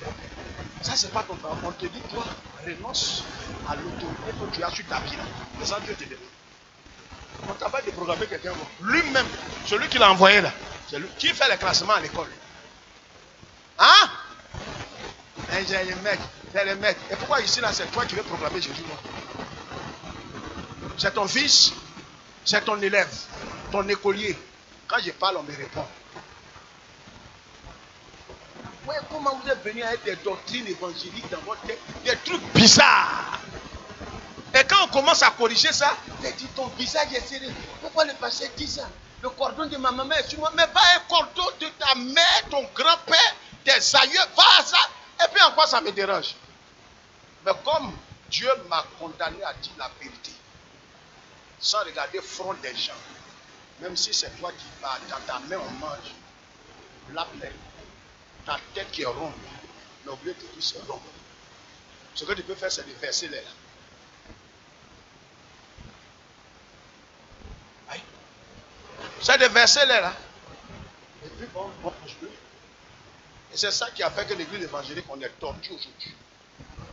Ça, c'est pas ton travail. On te dit, toi, renonce à l'autorité que tu as sur ta vie. C'est ça, Dieu te demande. On travaille de proclamer quelqu'un. Lui-même, celui qui l'a envoyé là, c'est lui qui fait les classements à l'école. Hein? Un j'ai les mecs, c'est les mecs. Et pourquoi ici, là, c'est toi qui veux proclamer Jésus, non? C'est ton fils, c'est ton élève, ton écolier. Quand je parle, on me répond. Ouais, comment vous êtes venu avec des doctrines évangéliques dans votre tête, des trucs bizarres. Et quand on commence à corriger ça, tu dis ton visage est serré. Pourquoi le pasteur dit ça? Le cordon de ma maman est sur moi. Mais pas un cordon de ta mère, ton grand-père, tes aïeux, va ça. Et puis en quoi ça me dérange? Mais comme Dieu m'a condamné à dire la vérité, sans regarder le front des gens, même si c'est toi qui parles, dans ta main on mange, la plaie, ta tête qui est ronde, mais au lieu de tout c'est rond. Ce que tu peux faire, c'est de verser les là. C'est de verser les là. Et puis bon, on mange plus. Et c'est ça qui a fait que l'église évangélique, on est tordu aujourd'hui.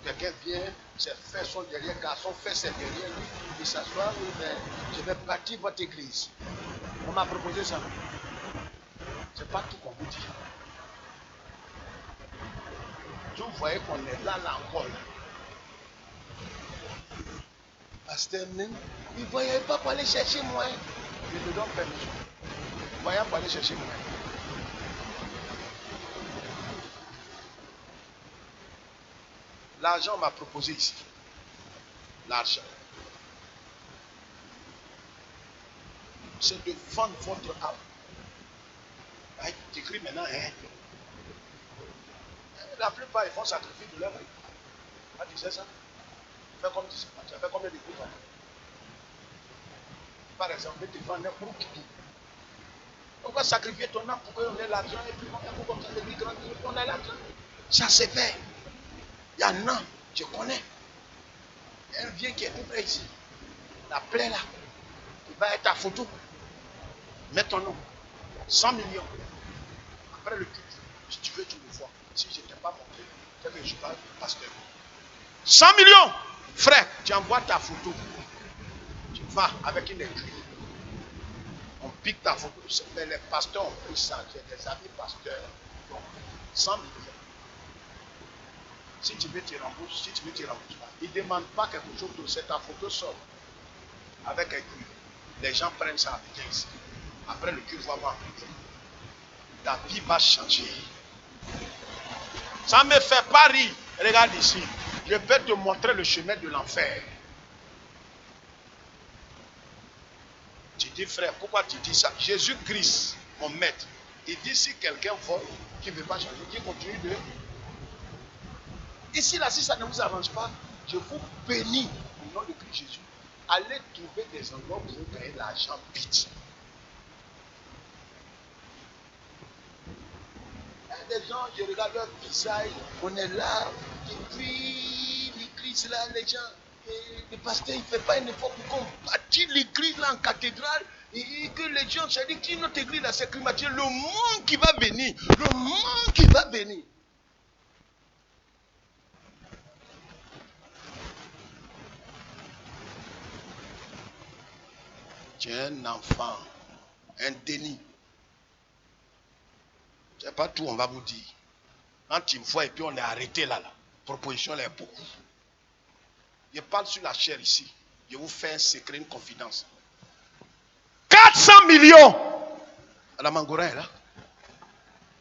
Quelqu'un vient, ses fesses sont derrière, garçon fait ses derrière lui, il s'assoit, je vais bâtir votre église. On m'a proposé ça. C'est pas tout qu'on vous dit. Vous voyez qu'on est là encore. Là. Pasteur même, il ne voyait pas pour aller chercher moi. Je te donne permission. Il ne voyait pas pour aller chercher moi. L'argent m'a proposé ici. L'argent. C'est de vendre votre âme. Tu écris maintenant, hein? La plupart, ils font sacrifice de leur vie. Ah, tu sais ça? Fais comme tu sais. Ça fait combien de temps? Par exemple, tu vends un groupe qui dit. On va sacrifier ton âme pour qu'on ait l'argent et puis on a comme ça l'église grande, on a l'argent. Ça se fait. Il y en a, je connais. Un vieux qui est tout près ici. La plaie là. Il va être ta photo. Mets ton nom. 100 millions. Après le culte, si tu veux, tu le vois. Si je ne t'ai pas montré, c'est que je parle pasteur. 100 millions! Frère, tu envoies ta photo. Tu vas avec une écurie. On pique ta photo. Mais les pasteurs ont pris ça. J'ai des amis pasteurs. Donc, 100 millions. Si tu veux, tu rembourses. Si tu veux, tu rembourses pas. Ils ne demandent pas quelque chose d'autre. C'est ta photo sort. Avec un culte. Les gens prennent ça avec ici. Après le culte, va voir. Ta vie va changer. Ça ne me fait pas rire. Regarde ici. Je vais te montrer le chemin de l'enfer. Tu dis, frère, pourquoi tu dis ça? Jésus-Christ, mon maître, il dit si quelqu'un vole, qui ne veut pas changer, qui continue de... Ici, là, si ça ne vous arrange pas, je vous bénis au nom de Christ Jésus. Allez trouver des endroits où vous gagnez l'argent vite. Des gens, je regarde leur visage, on est là, et puis l'église là, les gens, le pasteur il ne fait pas un effort pour qu'on bâtisse l'église là en cathédrale, et que les gens, ça dit que notre église là c'est climatisé, le monde qui va venir, le monde qui va venir. Tu es un enfant, un déni. C'est pas tout, on va vous dire. Quand tu me vois et puis on est arrêté là, proposition là est beaucoup. Je parle sur la chair ici. Je vous fais un secret, une confidence. 400 millions. Madame Angourin est là.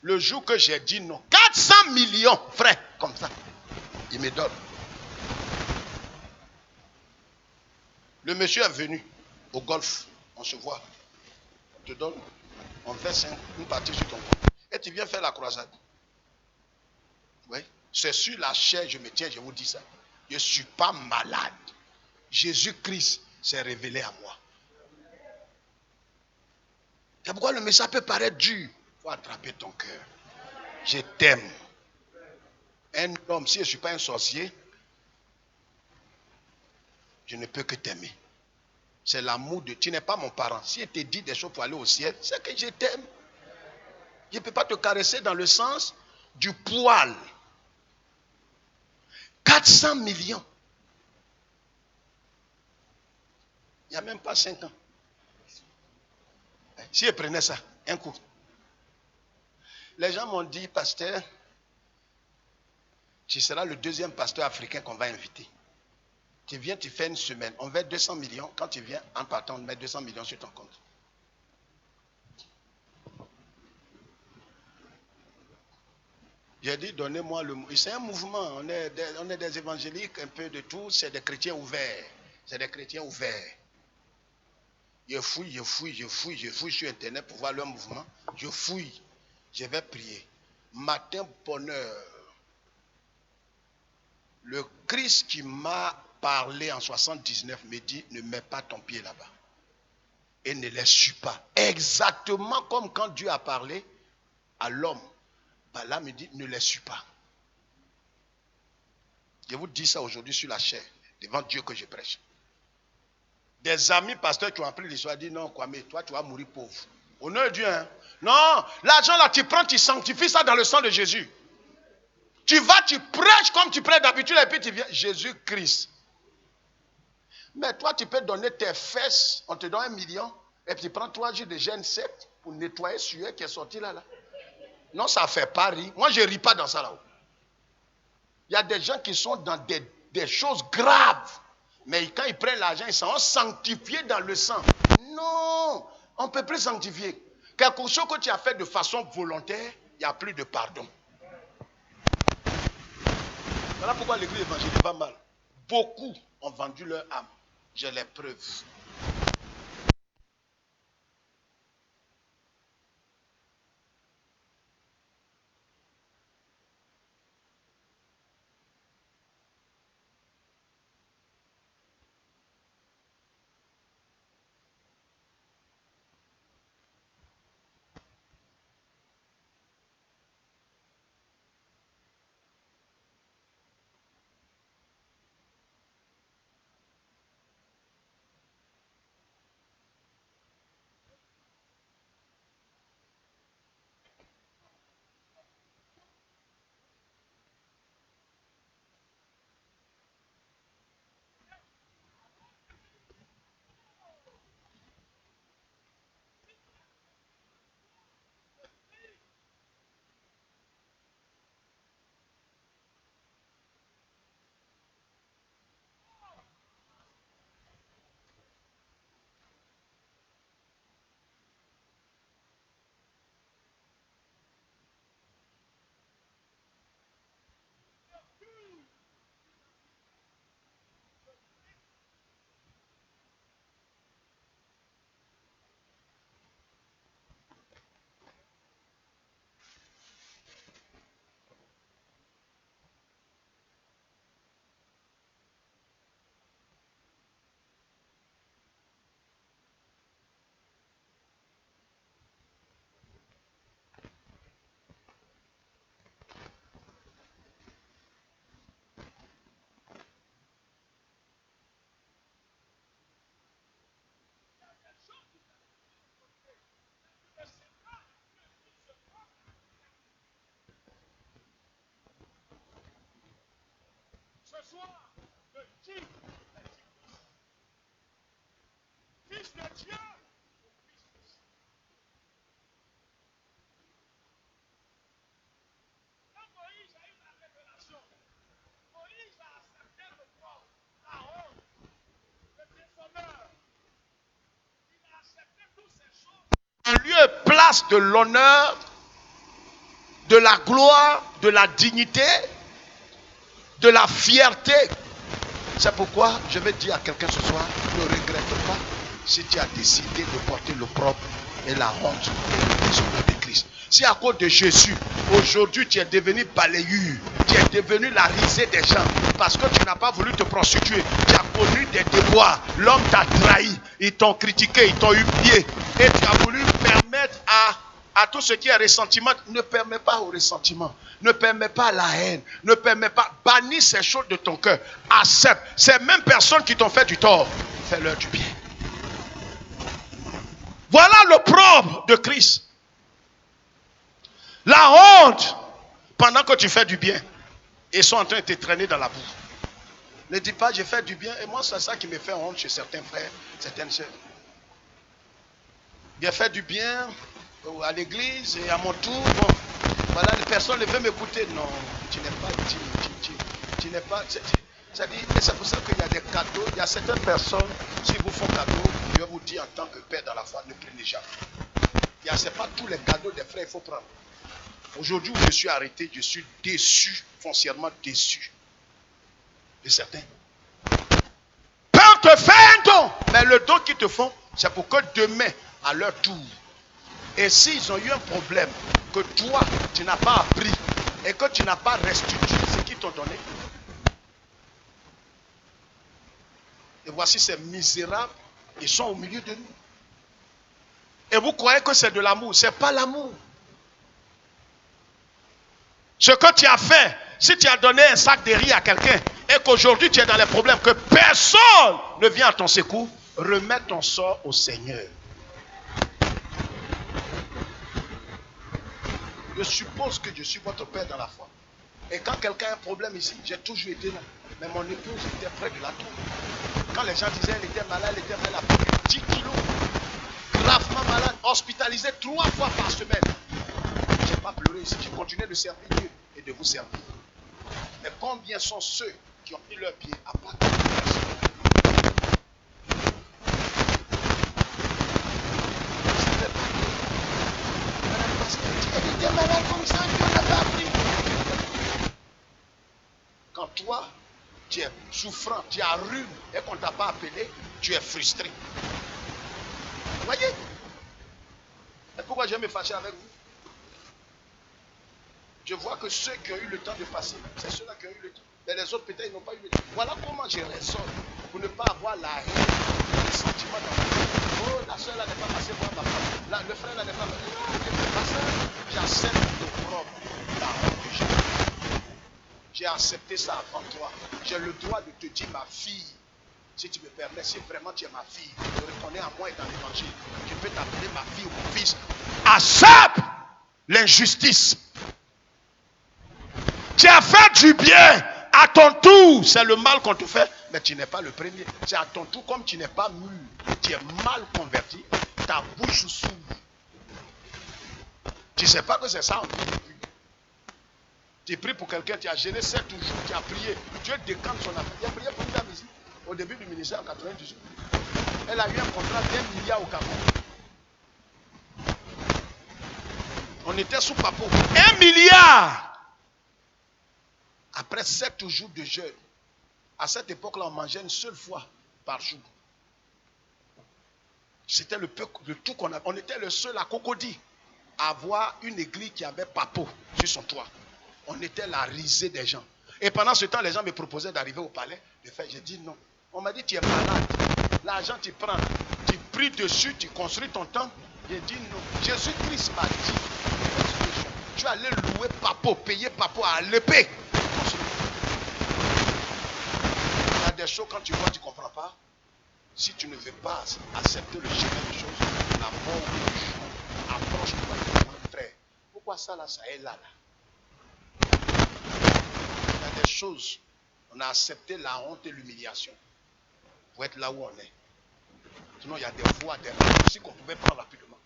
Le jour que j'ai dit non, 400 millions, frère, comme ça, il me donne. Le monsieur est venu au golf. On se voit. On te donne. On verse une partie sur ton compte. Et tu viens faire la croisade. Oui. C'est sur la chair, je me tiens, je vous dis ça. Je ne suis pas malade. Jésus-Christ s'est révélé à moi. C'est pourquoi le message peut paraître dur. Il faut attraper ton cœur. Je t'aime. Un homme, si je ne suis pas un sorcier, je ne peux que t'aimer. C'est l'amour de... Tu n'es pas mon parent. Si je te dis des choses pour aller au ciel, c'est que je t'aime. Je ne peux pas te caresser dans le sens du poil. 400 millions. Il n'y a même pas 5 ans. Si je prenais ça, un coup. Les gens m'ont dit, pasteur, Tu seras le deuxième pasteur africain qu'on va inviter. Tu viens, tu fais une semaine. On met 200 millions. Quand tu viens, en partant, on met 200 millions sur ton compte. J'ai dit, donnez-moi le mot. C'est un mouvement. On est des évangéliques, un peu de tout. C'est des chrétiens ouverts. C'est des chrétiens ouverts. Je fouille sur Internet pour voir leur mouvement. Je fouille. Je vais prier. Matin, bonheur. Le Christ qui m'a parlé en 79 me dit, ne mets pas ton pied là-bas. Et ne les suis pas. Exactement comme quand Dieu a parlé à l'homme. Là me dit, ne les suis pas. Je vous dis ça aujourd'hui sur la chair, devant Dieu que je prêche. Des amis pasteurs qui ont appris l'histoire disent, non, Kwame, toi tu vas mourir pauvre. Au nom de Dieu, hein? Non, l'argent là, tu prends, tu sanctifies ça dans le sang de Jésus. Tu vas, tu prêches comme tu prêches d'habitude et puis tu viens, Jésus-Christ. Mais toi, tu peux donner tes fesses, on te donne 1 million, et puis tu prends 3 jours de jeûne sec pour nettoyer celui qui est sorti là. Non, ça ne fait pas rire. Moi, je ne ris pas dans ça là-haut. Il y a des gens qui sont dans des choses graves. Mais quand ils prennent l'argent, ils sont sanctifiés dans le sang. Non, on ne peut plus sanctifier. Quelque chose que tu as fait de façon volontaire, il n'y a plus de pardon. Voilà pourquoi l'église évangélique va mal. Beaucoup ont vendu leur âme. J'ai les preuves. Ce soir, le Dieu, Fils de Dieu, quand Moïse a eu la révélation, Moïse a accepté le corps, la honte, le déshonneur. Il a accepté toutes ces choses. En lieu et place de l'honneur, de la gloire, de la dignité, de la fierté. C'est pourquoi je vais dire à quelqu'un ce soir, ne regrette pas si tu as décidé de porter le propre et la honte et le déshonneur de Christ. Si à cause de Jésus, aujourd'hui tu es devenu balayure, tu es devenu la risée des gens, parce que tu n'as pas voulu te prostituer, tu as connu des déboires, l'homme t'a trahi, ils t'ont critiqué, ils t'ont humilié, et tu as voulu permettre à tout ce qui est ressentiment, ne permets pas au ressentiment, ne permets pas la haine, ne permets pas, bannis ces choses de ton cœur, accepte, ces mêmes personnes qui t'ont fait du tort, fais-leur du bien. Voilà le propre de Christ. La honte, pendant que tu fais du bien, ils sont en train de te traîner dans la boue. Ne dis pas, j'ai fait du bien, et moi c'est ça qui me fait honte chez certains frères, certaines sœurs. J'ai fait du bien à l'église et à mon tour, bon, voilà, les personnes ne veulent m'écouter. Non, tu n'es pas digne, tu Tu n'es pas... C'est-à-dire, et c'est pour ça qu'il y a des cadeaux. Il y a certaines personnes, s'ils vous font cadeau, je vais vous dire en tant que père dans la foi, ne prenez jamais. Ce n'est pas tous les cadeaux des frères qu'il faut prendre. Aujourd'hui où je suis arrêté, je suis déçu, foncièrement déçu de certains. Père te fait un don, mais le don qu'ils te font, c'est pour que demain, à leur tour, et s'ils ont eu un problème, que toi, tu n'as pas appris et que tu n'as pas restitué ce qu'ils t'ont donné. Et voici ces misérables, ils sont au milieu de nous. Et vous croyez que c'est de l'amour. Ce n'est pas l'amour. Ce que tu as fait, si tu as donné un sac de riz à quelqu'un et qu'aujourd'hui tu es dans les problèmes, que personne ne vient à ton secours, remets ton sort au Seigneur. Je suppose que je suis votre père dans la foi. Et quand quelqu'un a un problème ici, j'ai toujours été là. Mais mon épouse était près de la tour. Quand les gens disaient qu'elle était malade, elle a pris 10 kilos. Gravement malade, hospitalisée 3 fois par semaine. Je n'ai pas pleuré ici, j'ai continué de servir Dieu et de vous servir. Mais combien sont ceux qui ont mis leurs pieds à part de elle était malade comme ça, Dieu n'a pas appris. Quand toi, tu es souffrant, tu as rhume et qu'on ne t'a pas appelé, tu es frustré. Vous voyez? Et pourquoi je vais me fâcher avec vous? Je vois que ceux qui ont eu le temps de passer, c'est ceux-là qui ont eu le temps. Mais les autres, peut-être, ils n'ont pas eu le temps. Voilà comment je raisonne pour ne pas avoir la haine, le sentiment dans la vie. Oh, la soeur là n'est pas passée voir ma femme. Le frère là n'est pas passé. Non, j'accepte le propre, la honte que j'ai. J'ai accepté ça avant toi. J'ai le droit de te dire ma fille. Si tu me permets, si vraiment tu es ma fille, je reconnais à moi et dans l'évangile. Je peux t'appeler ma fille ou mon fils. Accepte l'injustice. Tu as fait du bien à ton tour. C'est le mal qu'on te fait, mais tu n'es pas le premier. C'est à ton tour, comme tu n'es pas mûr, tu es mal converti, ta bouche s'ouvre. Tu ne sais pas que c'est ça en plus. Tu pries pour quelqu'un, tu as gêné 7 jours, tu as prié. Dieu décante son affaire. Il a prié pour une dame ici, au début du ministère en 98. Elle a eu un contrat d'1 milliard au Cameroun. On était sous Papo. 1 milliard! Après 7 jours de jeûne, à cette époque-là, on mangeait une seule fois par jour. C'était le tout qu'on avait. On était le seul à Cocody à avoir une église qui avait Papo sur son toit. On était la risée des gens. Et pendant ce temps, les gens me proposaient d'arriver au palais. J'ai dit non. On m'a dit, tu es malade. L'argent, tu prends. Tu pries dessus, tu construis ton temple. J'ai dit non. Jésus-Christ m'a dit, tu allais louer Papo, payer Papo à l'épée. Il y a des choses, quand tu vois, tu ne comprends pas. Si tu ne veux pas accepter le chemin des choses, la mort ou le jour, approche-toi, frère. Pourquoi ça là, ça est là? Il y a des choses, on a accepté la honte et l'humiliation pour être là où on est. Sinon, il y a des voies, des raccourcis qu'on pouvait prendre rapidement.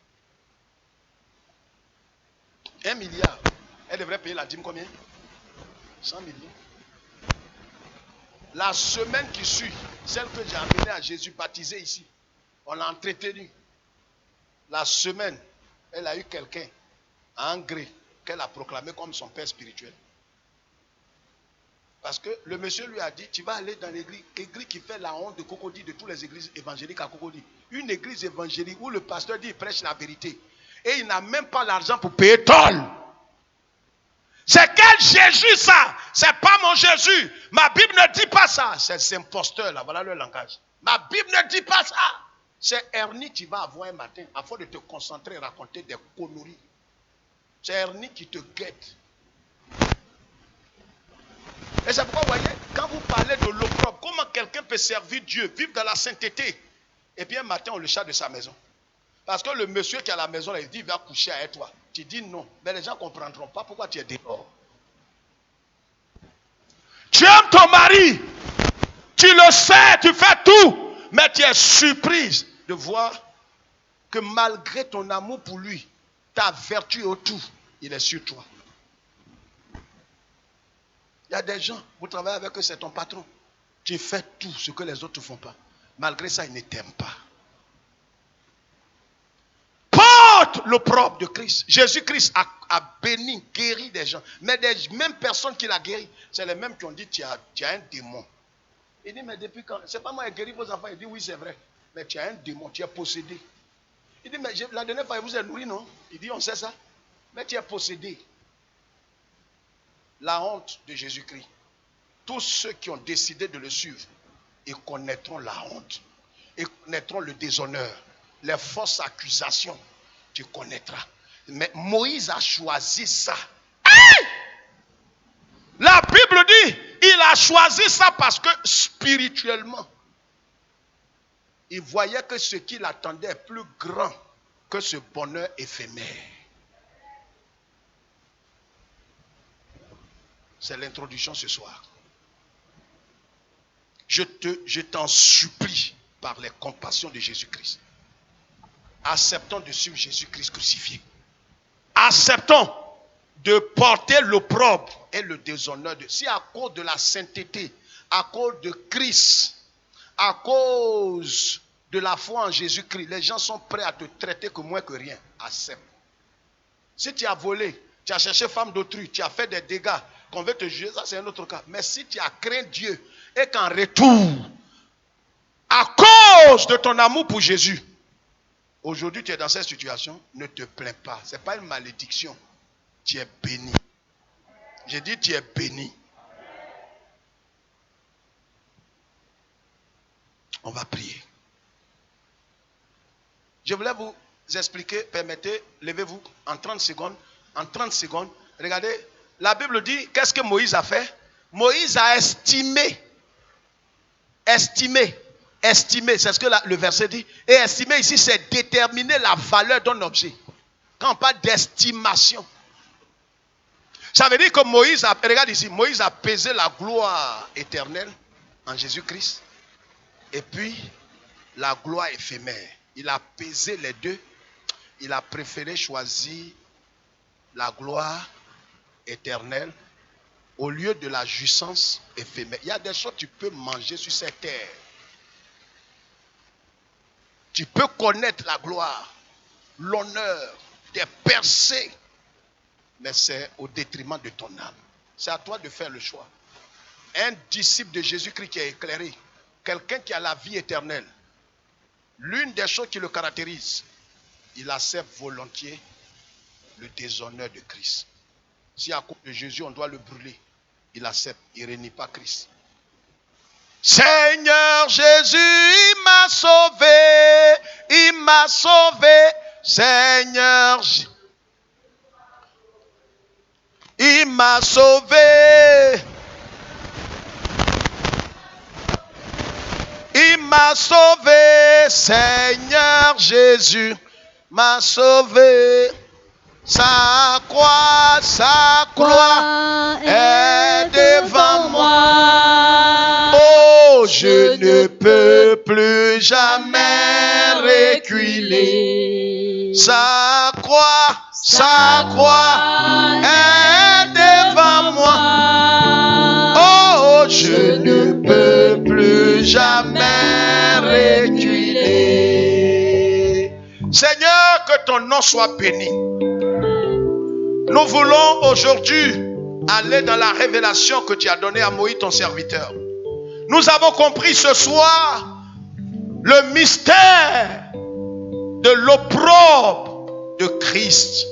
1 milliard, elle devrait payer la dîme combien? 100 millions. La semaine qui suit, celle que j'ai amenée à Jésus baptisé ici, on l'a entretenu. La semaine, elle a eu quelqu'un à Angré qu'elle a proclamé comme son père spirituel. Parce que le monsieur lui a dit, tu vas aller dans l'église qui fait la honte de Cocody, de toutes les églises évangéliques à Cocody. Une église évangélique où le pasteur dit, il prêche la vérité. Et il n'a même pas l'argent pour payer toll. C'est quel Jésus ça? C'est pas mon Jésus. Ma Bible ne dit pas ça. C'est ces imposteurs là, voilà le langage. Ma Bible ne dit pas ça. C'est Ernie qui va avoir un matin, afin de te concentrer et raconter des conneries. C'est Ernie qui te guette. Et c'est pourquoi, vous voyez, quand vous parlez de l'opprobre, comment quelqu'un peut servir Dieu, vivre dans la sainteté, et puis un matin, on le chasse de sa maison. Parce que le monsieur qui est à la maison, il dit, il va coucher avec toi. Tu dis non, mais les gens ne comprendront pas pourquoi tu es dehors. Tu aimes ton mari, tu le sais, tu fais tout, mais tu es surprise de voir que malgré ton amour pour lui, ta vertu autour, il est sur toi. Il y a des gens, vous travaillez avec eux, c'est ton patron. Tu fais tout ce que les autres ne font pas. Malgré ça, ils ne t'aiment pas. Porte l'opprobre de Christ. Jésus-Christ a béni, guéri des gens. Mais les mêmes personnes qui l'ont guéri, c'est les mêmes qui ont dit tu as un démon. Il dit mais depuis quand? C'est pas moi qui ai guéri vos enfants. Il dit oui, c'est vrai. Mais tu as un démon, tu es possédé. Il dit mais la dernière fois, il vous a nourri, non? Il dit on sait ça. Mais tu es possédé. La honte de Jésus-Christ. Tous ceux qui ont décidé de le suivre, ils connaîtront la honte. Ils connaîtront le déshonneur. Les fausses accusations. Tu connaîtras. Mais Moïse a choisi ça. Hey! La Bible dit, il a choisi ça parce que spirituellement, il voyait que ce qu'il attendait est plus grand que ce bonheur éphémère. C'est l'introduction ce soir. Je t'en supplie par les compassions de Jésus-Christ. Acceptons de suivre Jésus-Christ crucifié. Acceptons de porter l'opprobre et le déshonneur. Si à cause de la sainteté, à cause de Christ, à cause de la foi en Jésus-Christ, les gens sont prêts à te traiter que moins que rien, accepte. Si tu as volé, tu as cherché femme d'autrui, tu as fait des dégâts, qu'on veut te juger, ça c'est un autre cas. Mais si tu as craint Dieu et qu'en retour, à cause de ton amour pour Jésus, aujourd'hui tu es dans cette situation, ne te plains pas. Ce n'est pas une malédiction. Tu es béni. J'ai dit tu es béni. On va prier. Je voulais vous expliquer, permettez, levez-vous en 30 secondes. En 30 secondes, regardez, la Bible dit, qu'est-ce que Moïse a fait? Moïse a estimé, c'est ce que le verset dit. Et estimer ici, c'est déterminer la valeur d'un objet. Quand on parle d'estimation, ça veut dire que Moïse a, regarde ici, Moïse a pesé la gloire éternelle en Jésus-Christ et puis la gloire éphémère. Il a pesé les deux. Il a préféré choisir la gloire éternelle au lieu de la jouissance éphémère. Il y a des choses que tu peux manger sur cette terre. Tu peux connaître la gloire, l'honneur, des percées, mais c'est au détriment de ton âme. C'est à toi de faire le choix. Un disciple de Jésus-Christ qui est éclairé, quelqu'un qui a la vie éternelle, l'une des choses qui le caractérise, il accepte volontiers le déshonneur de Christ. Si à cause de Jésus, on doit le brûler, il accepte, il ne renie pas Christ. Seigneur Jésus, il m'a sauvé, Seigneur, il m'a sauvé, il m'a sauvé, Seigneur Jésus m'a sauvé. Sa croix est devant moi. Oh, je ne peux plus jamais reculer. Sa croix est devant moi. Oh, je ne peux plus jamais reculer. Seigneur, que ton nom soit béni. Nous voulons aujourd'hui aller dans la révélation que tu as donnée à Moïse, ton serviteur. Nous avons compris ce soir le mystère de l'opprobre de Christ,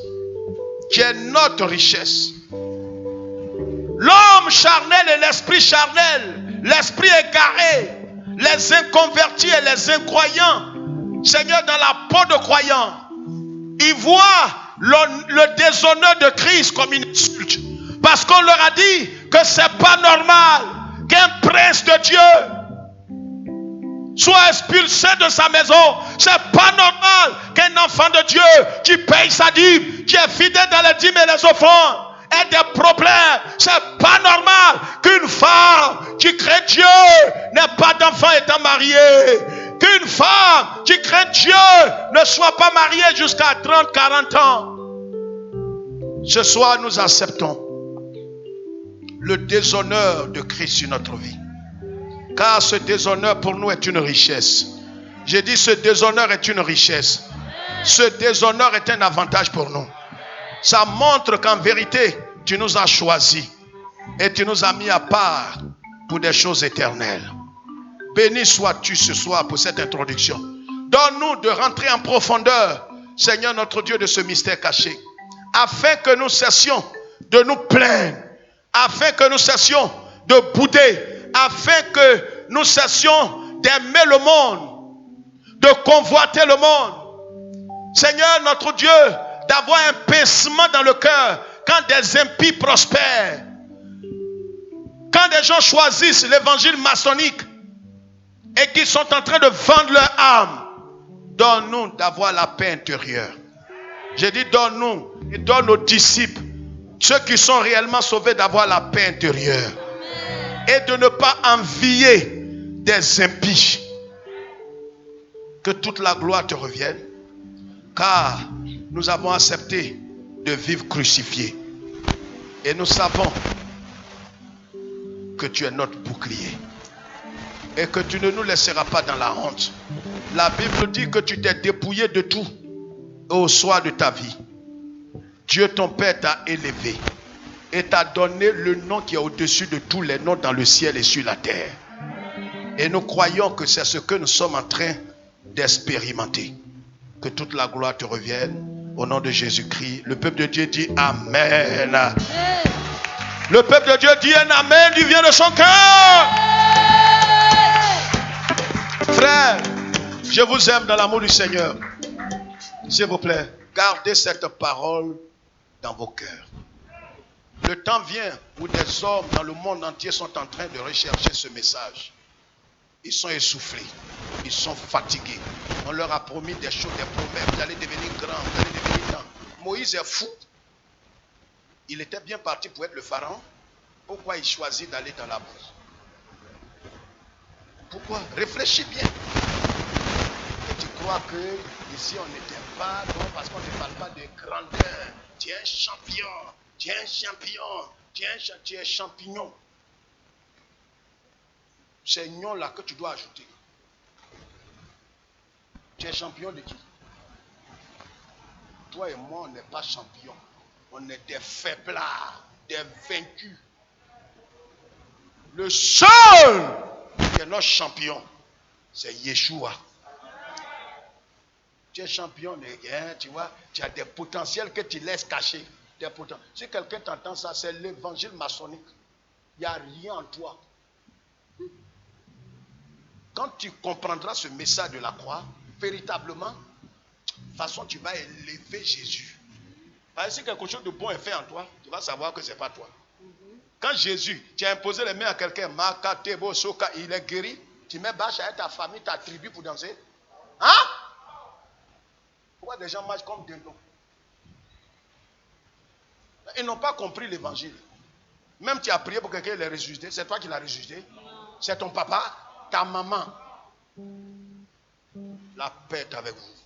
qui est notre richesse. L'homme charnel et l'esprit charnel, l'esprit égaré, les inconvertis et les incroyants, Seigneur, dans la peau de croyants, ils voient le déshonneur de Christ comme une insulte. Parce qu'on leur a dit que c'est pas normal qu'un prince de Dieu soit expulsé de sa maison. C'est pas normal qu'un enfant de Dieu qui paye sa dîme, qui est fidèle dans les dîmes et les offrandes, ait des problèmes. C'est pas normal qu'une femme qui craint Dieu n'ait pas d'enfant étant mariée. Qu'une femme qui craint Dieu ne soit pas mariée jusqu'à 30, 40 ans. Ce soir, nous acceptons le déshonneur de Christ sur notre vie. Car ce déshonneur pour nous est une richesse. J'ai dit ce déshonneur est une richesse. Ce déshonneur est un avantage pour nous. Ça montre qu'en vérité, tu nous as choisis et tu nous as mis à part pour des choses éternelles. Béni sois-tu ce soir pour cette introduction. Donne-nous de rentrer en profondeur, Seigneur notre Dieu, de ce mystère caché, afin que nous cessions de nous plaindre, afin que nous cessions de bouder, afin que nous cessions d'aimer le monde, de convoiter le monde. Seigneur notre Dieu, d'avoir un pincement dans le cœur quand des impies prospèrent, quand des gens choisissent l'évangile maçonnique et qu'ils sont en train de vendre leur âme. Donne-nous d'avoir la paix intérieure. J'ai dit donne-nous et donne aux disciples, ceux qui sont réellement sauvés, d'avoir la paix intérieure et de ne pas envier des impies. Que toute la gloire te revienne, car nous avons accepté de vivre crucifiés et nous savons que tu es notre bouclier et que tu ne nous laisseras pas dans la honte. La Bible dit que tu t'es dépouillé de tout au soir de ta vie. Dieu ton Père t'a élevé et t'a donné le nom qui est au-dessus de tous les noms dans le ciel et sur la terre. Et nous croyons que c'est ce que nous sommes en train d'expérimenter. Que toute la gloire te revienne au nom de Jésus-Christ. Le peuple de Dieu dit Amen. Le peuple de Dieu dit un Amen du vient de son cœur. Frère, je vous aime dans l'amour du Seigneur. S'il vous plaît, gardez cette parole dans vos cœurs. Le temps vient où des hommes dans le monde entier sont en train de rechercher ce message. Ils sont essoufflés, ils sont fatigués. On leur a promis des choses, des promesses. Vous allez devenir grand, vous allez devenir grand. Moïse est fou. Il était bien parti pour être le pharaon. Pourquoi il choisit d'aller dans la boue? Pourquoi? Réfléchis bien. Et tu crois que ici on n'était pas, non, parce qu'on ne parle pas de grandeur. Tu es un champion, tu es un champion, tu es un champignon. C'est non là que tu dois ajouter. Tu es champion de qui? Toi et moi, on n'est pas champion. On est des faiblards, des vaincus. Le seul qui est notre champion, c'est Yeshua. Tu es champion de guerre, tu vois, tu as des potentiels que tu laisses cacher. Des potentiels. Si quelqu'un t'entend ça, c'est l'évangile maçonnique. Il n'y a rien en toi. Quand tu comprendras ce message de la croix, véritablement, de toute façon, tu vas élever Jésus. Parce que si quelque chose de bon est fait en toi, tu vas savoir que ce n'est pas toi. Quand Jésus, tu as imposé les mains à quelqu'un, Makatebo Soka, il est guéri, tu mets bâche avec ta famille, ta tribu pour danser. Hein? Pourquoi des gens marchent comme des noms? Ils n'ont pas compris l'évangile. Même tu as prié pour quelqu'un, il est ressuscité. C'est toi qui l'as ressuscité? C'est ton papa, ta maman. La paix est avec vous.